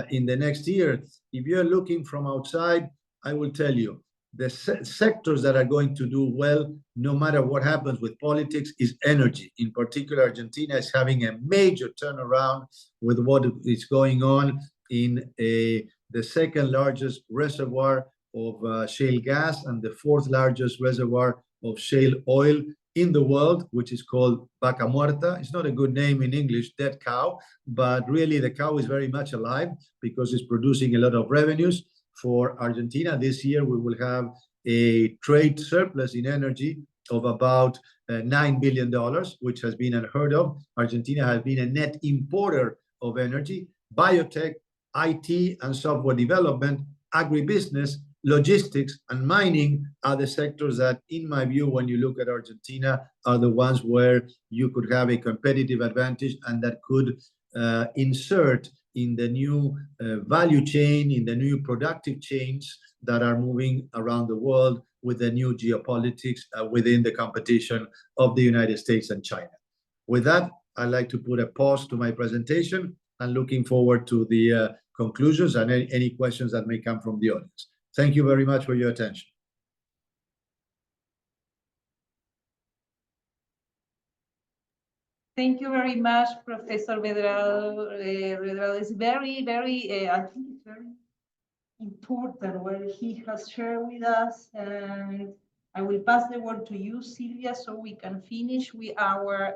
E: in the next year, if you're looking from outside, I will tell you, the sectors that are going to do well, no matter what happens with politics, is energy. In particular, Argentina is having a major turnaround with what is going on in a the second largest reservoir of shale gas and the fourth largest reservoir of shale oil in the world, which is called Vaca Muerta. It's not a good name in English, dead cow, but really the cow is very much alive because it's producing a lot of revenues for Argentina. This year we will have a trade surplus in energy of about $9 billion, which has been unheard of. Argentina has been a net importer of energy. Biotech, IT and software development, agribusiness, logistics, and mining are the sectors that, in my view, when you look at Argentina, are the ones where you could have a competitive advantage and that could insert in the new value chain, in the new productive chains that are moving around the world with the new geopolitics within the competition of the United States and China. With that, I'd like to put a pause to my presentation and looking forward to the conclusions and any questions that may come from the audience. Thank you very much for your attention.
A: Thank you very much, Professor Medrado. It's very, very, I think it's very important what he has shared with us. And I will pass the word to you, Sylvia, so we can finish with our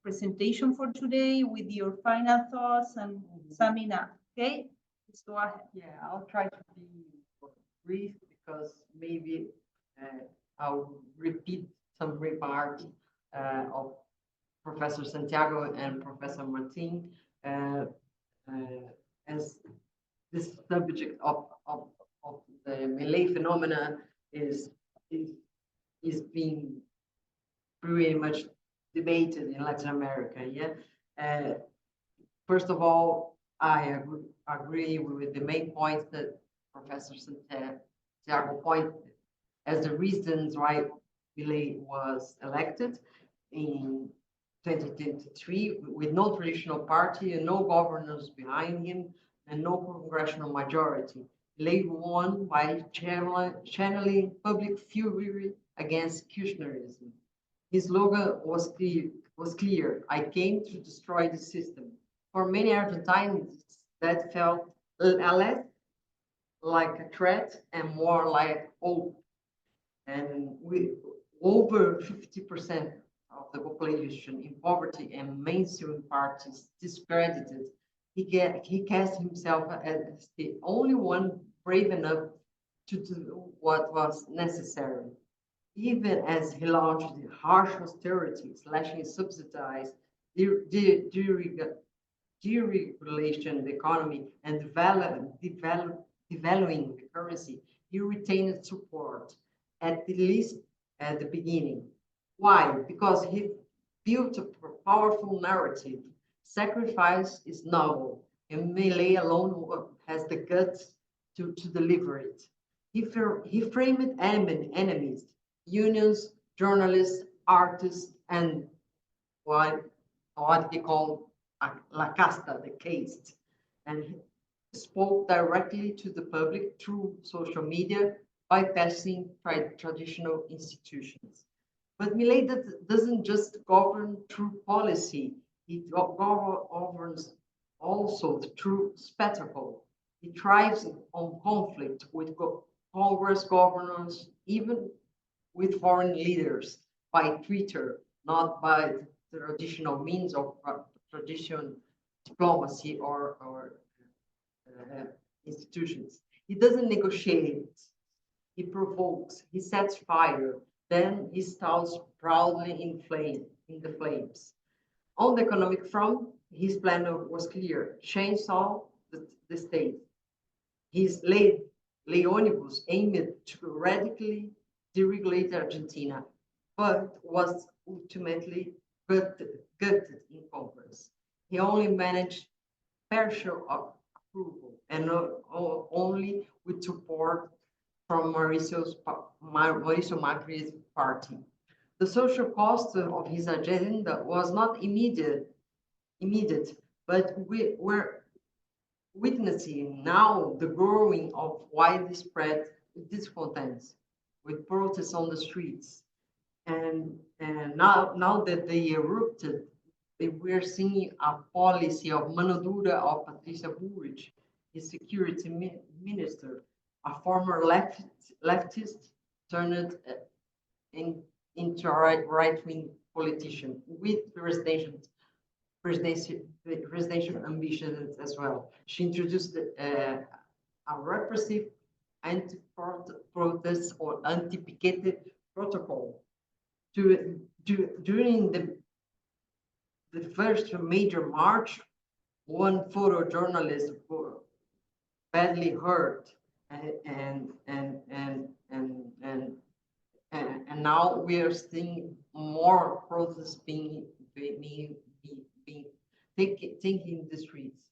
A: presentation for today with your final thoughts and summing up. Okay, let's go ahead.
D: Yeah, I'll try to be brief because maybe I'll repeat some remarks of Professor Santiago and Professor Martin as this subject of the Milei phenomena is being pretty much debated in Latin America. Yeah. First of all, I agree with the main points that Professor Santiago pointed as the reasons why Milei was elected in 2023 with no traditional party and no governors behind him and no congressional majority. Milei won by channeling public fury against Kirchnerism. His slogan was clear: I came to destroy the system. For many Argentines, that felt less like a threat and more like hope. And with over 50% of the population in poverty and mainstream parties discredited, he cast himself as the only one brave enough to do what was necessary. Even as he launched the harsh austerity, slashing subsidized, deregulation the economy, and devaluing the currency, he retained support, at least at the beginning. Why? Because he built a powerful narrative. Sacrifice is noble, and Milei alone has the guts to deliver it. He framed enemies, unions, journalists, artists, and what he called La Casta, the caste, and he spoke directly to the public through social media, bypassing traditional institutions. But Milei doesn't just govern through policy, he governs also through spectacle. He thrives on conflict with Congress governors, even with foreign leaders, by Twitter, not by the traditional means of traditional diplomacy or institutions. He doesn't negotiate, he provokes, he sets fire, then he stalls proudly in the flames. On the economic front, his plan was clear: chainsaw the state. His late omnibus aimed to radically deregulate Argentina, but was ultimately gutted in Congress. He only managed partial approval and only with support from Mauricio Macri's party. The social cost of his agenda was not immediate, but we're witnessing now the growing of widespread discontents with protests on the streets. And now that they erupted, we're seeing a policy of mano dura of Patricia Bullrich his security minister, a former leftist turned into a right-wing politician with presidential ambitions as well. She introduced a repressive anti-protest or anti-piquete protocol during the first major march. One photojournalist badly hurt, and now we are seeing more protests being taking the streets.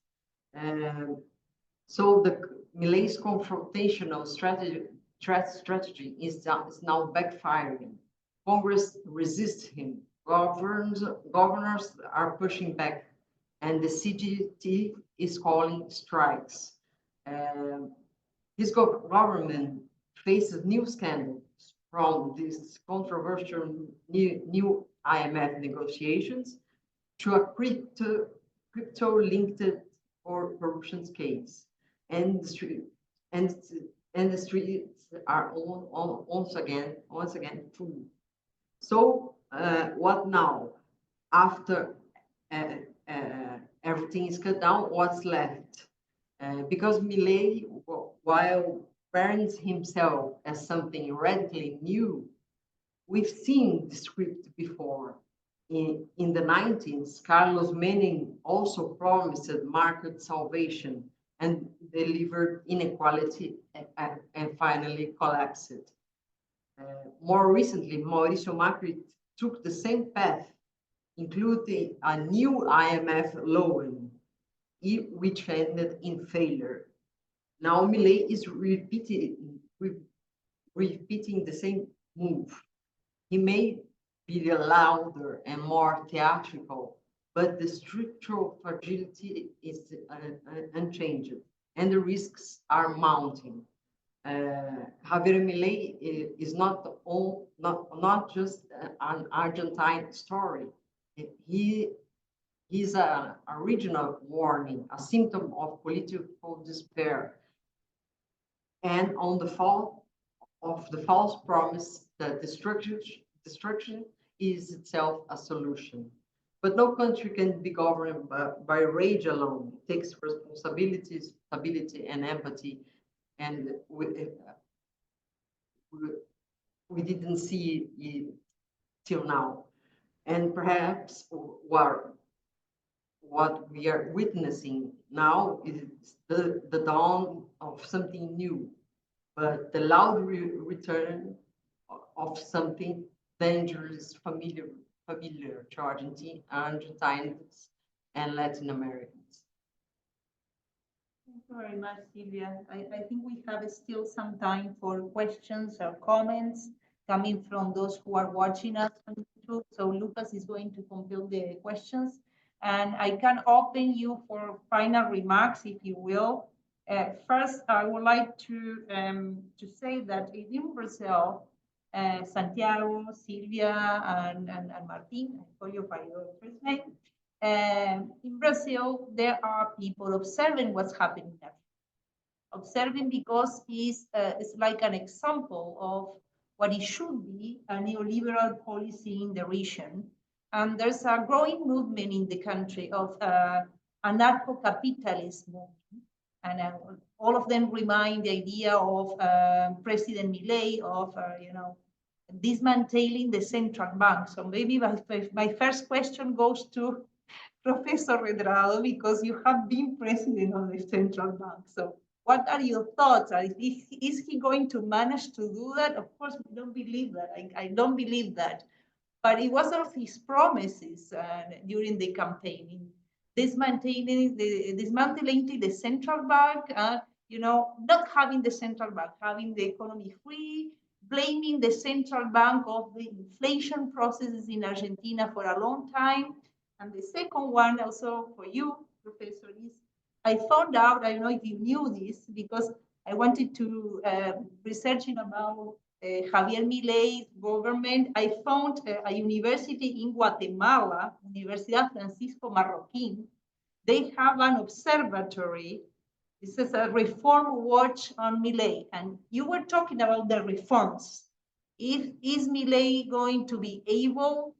D: So the Milei's confrontational strategy is now backfiring. Congress resists him. Governors are pushing back, and the CGT is calling strikes. His government faces new scandals from this controversial new IMF negotiations to a crypto-linked or corruption case, and the streets are once again full. So what now? After everything is cut down, what's left? Because Milei, while brands himself as something radically new, we've seen the script before. In the 1990s, Carlos Menem also promised market salvation and delivered inequality and finally collapsed. More recently, Mauricio Macri took the same path, including a new IMF loan, which ended in failure. Now Milei is repeating the same move. He may be louder and more theatrical, but the structural fragility is unchanged, and the risks are mounting. Javier Milei is not just an Argentine story. He's a regional warning, a symptom of political despair, and on the fall of the false promise that destruction is itself a solution. But no country can be governed by rage alone. It takes responsibility, stability, and empathy, and we didn't see it till now. And perhaps what we are witnessing now is the dawn of something new, but the loud return of something dangerous, familiar to Argentines and Latin Americans.
A: Thank you very much, Sylvia. I think we have still some time for questions or comments coming from those who are watching us on YouTube. So Lucas is going to compile the questions, and I can open you for final remarks, if you will. First, I would like to say that in Brazil, Santiago, Sylvia, and Martin, I call you by your first name. In Brazil, there are people observing what's happening there. Observing because it's like an example of what it should be a neoliberal policy in the region. And there's a growing movement in the country of anarcho-capitalist movement. And all of them remind the idea of President Milei of, dismantling the central bank. So maybe my first question goes to Professor Eduardo, because you have been president of the central bank. So what are your thoughts? Is he going to manage to do that? Of course, we don't believe that. I don't believe that. But it was one of his promises during the campaign, dismantling the central bank, not having the central bank, having the economy free, blaming the central bank of the inflation processes in Argentina for a long time. And the second one, also for you, Professor, is I found out, I don't know if you knew this, because I wanted to researching about Javier Milei's government. I found a university in Guatemala, Universidad Francisco Marroquín. They have an observatory This is a reform watch on Milei, and you were talking about the reforms. Is Milei going to be able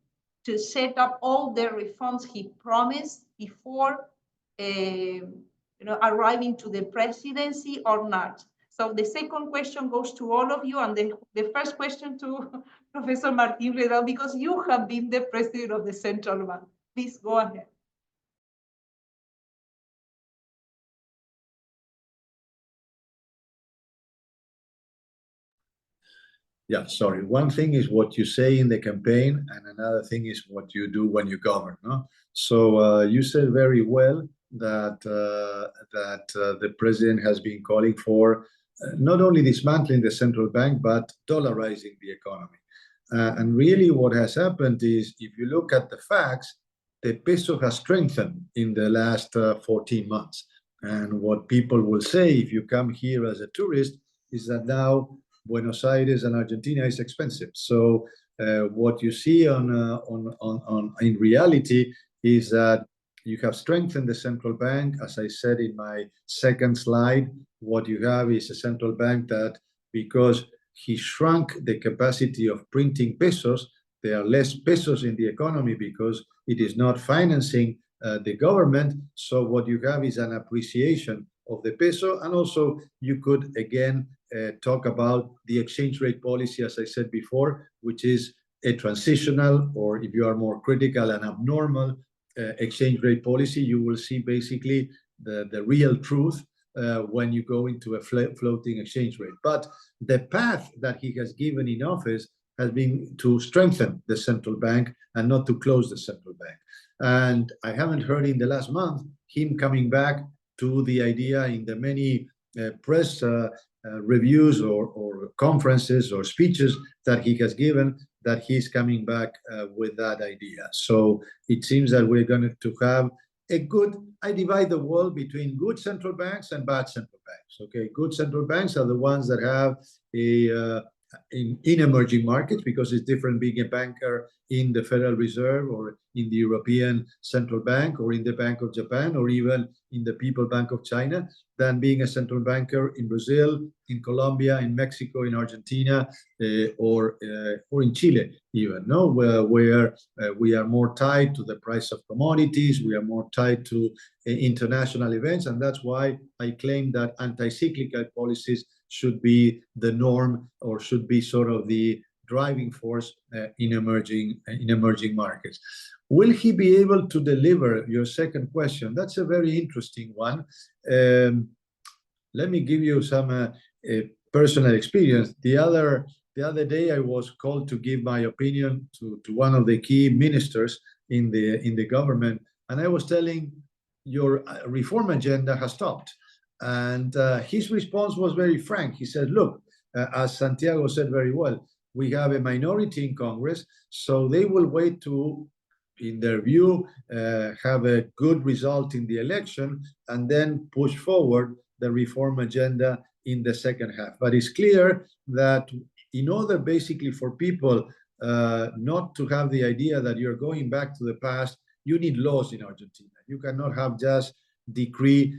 A: to set up all the reforms he promised before arriving to the presidency or not? So the second question goes to all of you, and the first question to Professor Martín Redal, because you have been the president of the central bank. Please go ahead.
E: Yeah, sorry. One thing is what you say in the campaign, and another thing is what you do when you govern. No? So you said very well that the president has been calling for not only dismantling the central bank, but dollarizing the economy. And really what has happened is, if you look at the facts, the peso has strengthened in the last 14 months. And what people will say if you come here as a tourist is that now Buenos Aires and Argentina is expensive. So what you see in reality is that you have strengthened the central bank. As I said in my second slide, what you have is a central bank that, because he shrunk the capacity of printing pesos, there are less pesos in the economy because it is not financing the government. So what you have is an appreciation of the peso. And also you could again talk about the exchange rate policy, as I said before, which is a transitional, or if you are more critical, an abnormal exchange rate policy. You will see basically the real truth when you go into a floating exchange rate. But the path that he has given in office has been to strengthen the central bank and not to close the central bank. And I haven't heard in the last month him coming back to the idea in the many press reviews or conferences or speeches that he has given, that he's coming back with that idea. So it seems that we're going to have a good, I divide the world between good central banks and bad central banks. Okay, good central banks are the ones that have in emerging markets, because it's different being a banker in the Federal Reserve or in the European Central Bank or in the Bank of Japan or even in the People Bank of China, than being a central banker in Brazil, in Colombia, in Mexico, in Argentina, or in Chile even, no? Where we are more tied to the price of commodities, we are more tied to international events, and that's why I claim that anti-cyclical policies should be the norm, or should be sort of the driving force in emerging markets. Will he be able to deliver? Your second question, that's a very interesting one. Let me give you some personal experience. The other day, I was called to give my opinion to one of the key ministers in the government, and I was telling, your reform agenda has stopped. And his response was very frank. He said, look, as Santiago said very well, we have a minority in Congress, so they will wait to, in their view, have a good result in the election and then push forward the reform agenda in the second half. But it's clear that in order basically for people not to have the idea that you're going back to the past, you need laws in Argentina. You cannot have just decrees,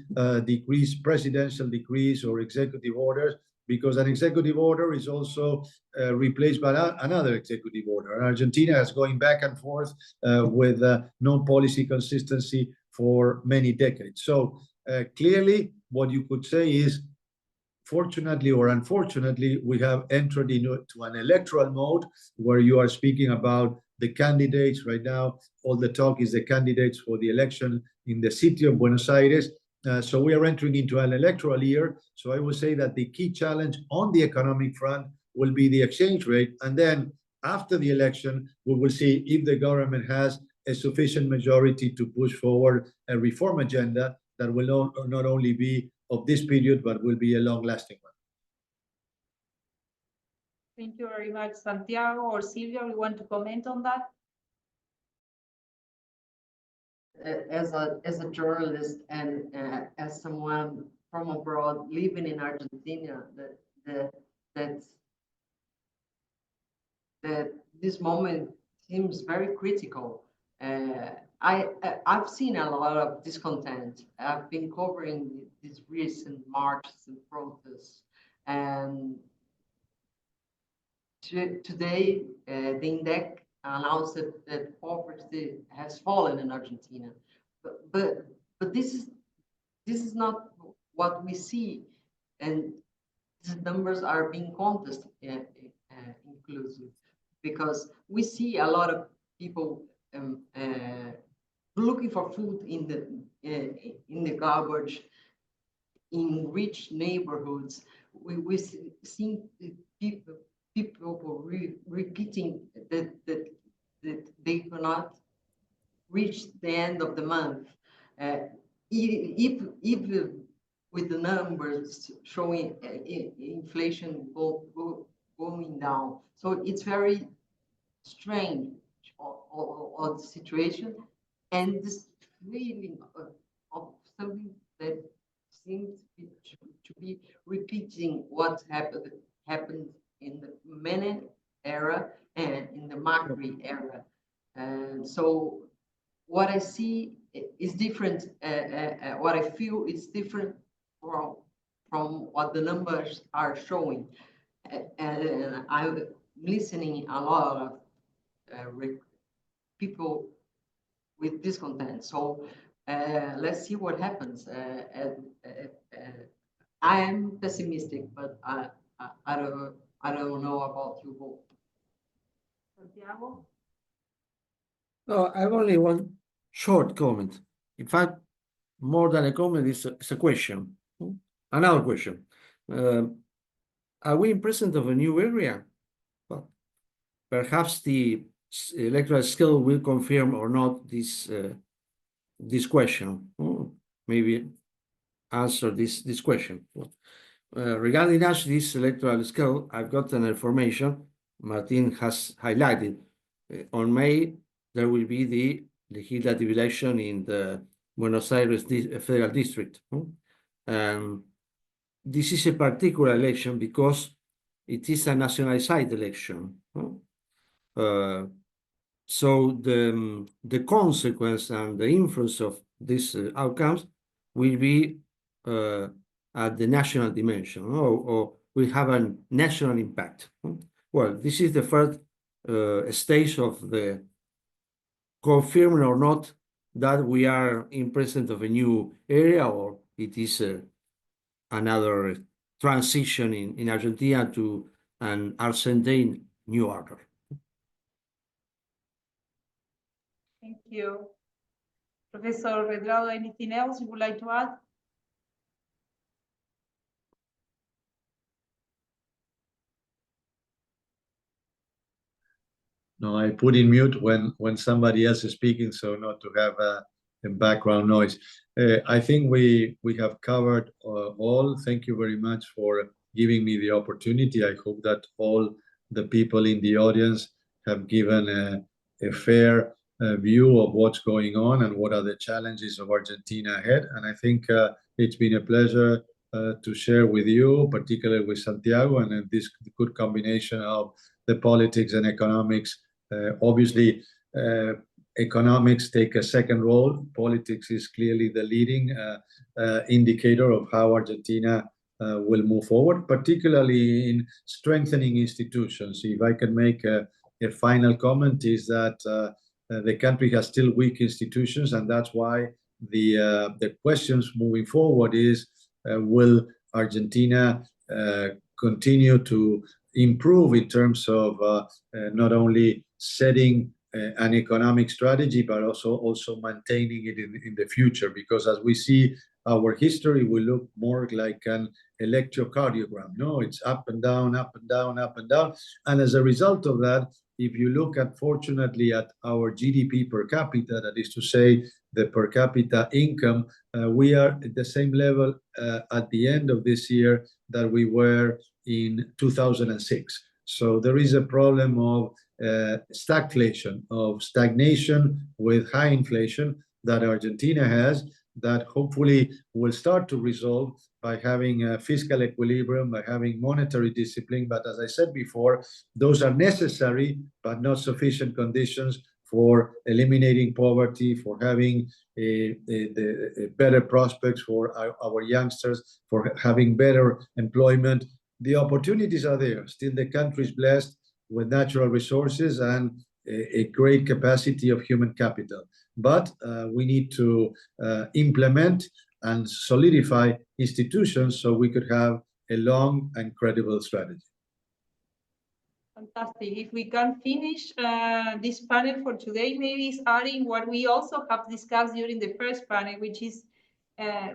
E: presidential decrees or executive orders, because an executive order is also replaced by another executive order. And Argentina is going back and forth with no policy consistency for many decades. So clearly, what you could say is, fortunately or unfortunately, we have entered into an electoral mode where you are speaking about the candidates. Right now, all the talk is the candidates for the election in the city of Buenos Aires. So we are entering into an electoral year. So I would say that the key challenge on the economic front will be the exchange rate. And then after the election, we will see if the government has a sufficient majority to push forward a reform agenda that will not only be of this period, but will be a long-lasting one.
A: Thank you very much, Santiago or Sylvia. We want to comment on that?
D: As a journalist and as someone from abroad living in Argentina, that this moment seems very critical. I've seen a lot of discontent. I've been covering these recent marches and protests, and today the index announced that poverty has fallen in Argentina, but this is not what we see, and these numbers are being contested, inclusive, because we see a lot of people looking for food in the garbage in rich neighborhoods. We see people repeating that they cannot reach the end of the month. If with the numbers showing inflation going down, so it's very strange of the situation, and this feeling of something that seems to be repeating what happened in the Menem era and in the Macri era. And so what I see is different. What I feel is different from what the numbers are showing. And I'm listening a lot of people with discontent. So let's see what happens. I am pessimistic, but I don't know about you both.
A: Santiago?
B: No, I have only one short comment. In fact, more than a comment, it's a question. Another question. Are we in presence of a new area? Well, perhaps the electoral scale will confirm or not this question. Maybe answer this question. Regarding this electoral scale, I've gotten information Martin has highlighted. On May, there will be the legislative election in the Buenos Aires Federal District. This is a particular election because it is a nationalized election. So the consequence and the influence of these outcomes will be at the national dimension, or will have a national impact. Well, this is the first stage of the confirming or not that we are in presence of a new area, or it is another transition in Argentina to an Argentine new order.
A: Thank you. Professor Eduardo, anything else you would like to add?
E: No, I put in mute when somebody else is speaking, so not to have a background noise. I think we have covered all. Thank you very much for giving me the opportunity. I hope that all the people in the audience have given a fair view of what's going on and what are the challenges of Argentina ahead. And I think it's been a pleasure to share with you, particularly with Santiago, and this good combination of the politics and economics. Obviously, economics take a second role. Politics is clearly the leading indicator of how Argentina will move forward, particularly in strengthening institutions. If I can make a final comment, is that the country has still weak institutions, and that's why the questions moving forward is, will Argentina continue to improve in terms of not only setting an economic strategy, but also maintaining it in the future? Because as we see, our history will look more like an electrocardiogram. No, it's up and down, up and down, up and down. And as a result of that, if you look at, fortunately, at our GDP per capita, that is to say, the per capita income, we are at the same level at the end of this year that we were in 2006. So there is a problem of stagflation, of stagnation with high inflation that Argentina has, that hopefully will start to resolve by having a fiscal equilibrium, by having monetary discipline. But as I said before, those are necessary but not sufficient conditions for eliminating poverty, for having better prospects for our youngsters, for having better employment. The opportunities are there. Still, the country is blessed with natural resources and a great capacity of human capital. But we need to implement and solidify institutions so we could have a long and credible strategy.
A: Fantastic. If we can finish this panel for today, maybe it's adding what we also have discussed during the first panel, which is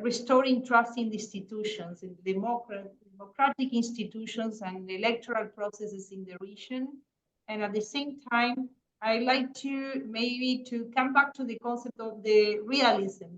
A: restoring trust in the institutions, in democratic institutions and electoral processes in the region. And at the same time, I like to maybe to come back to the concept of the realism,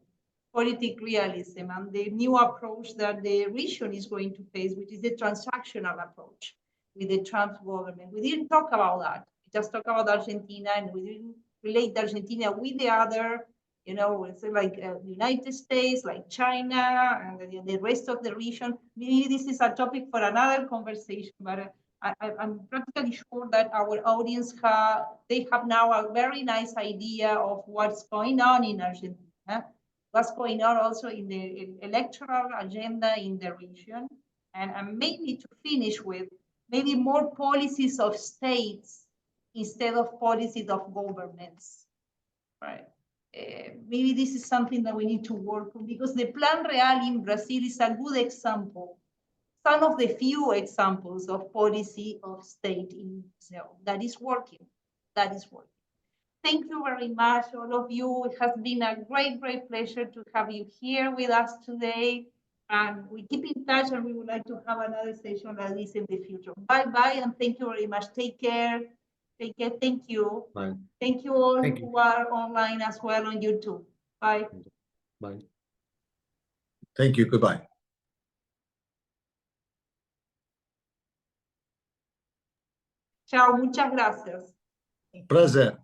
A: political realism, and the new approach that the region is going to face, which is the transactional approach with the Trump government. We didn't talk about that. We just talked about Argentina, and we didn't relate Argentina with the other, you know, it's like the United States, like China, and the rest of the region. Maybe this is a topic for another conversation, but I'm practically sure that our audience have now a very nice idea of what's going on in Argentina, what's going on also in the electoral agenda in the region, and maybe to finish with maybe more policies of states instead of policies of governments, right? Maybe this is something that we need to work on, because the Plan Real in Brazil is a good example, some of the few examples of policy of state in Brazil that is working, Thank you very much, all of you. It has been a great, great pleasure to have you here with us today. And we keep in touch, and we would like to have another session like this in the future. Bye-bye, and thank you very much. Take care. Take care. Thank you.
B: Bye.
A: Thank you all
B: Thank you.
A: who are online as well on YouTube. Bye.
B: Bye.
E: Thank you. Goodbye.
A: Chao, muchas gracias.
E: Prazer.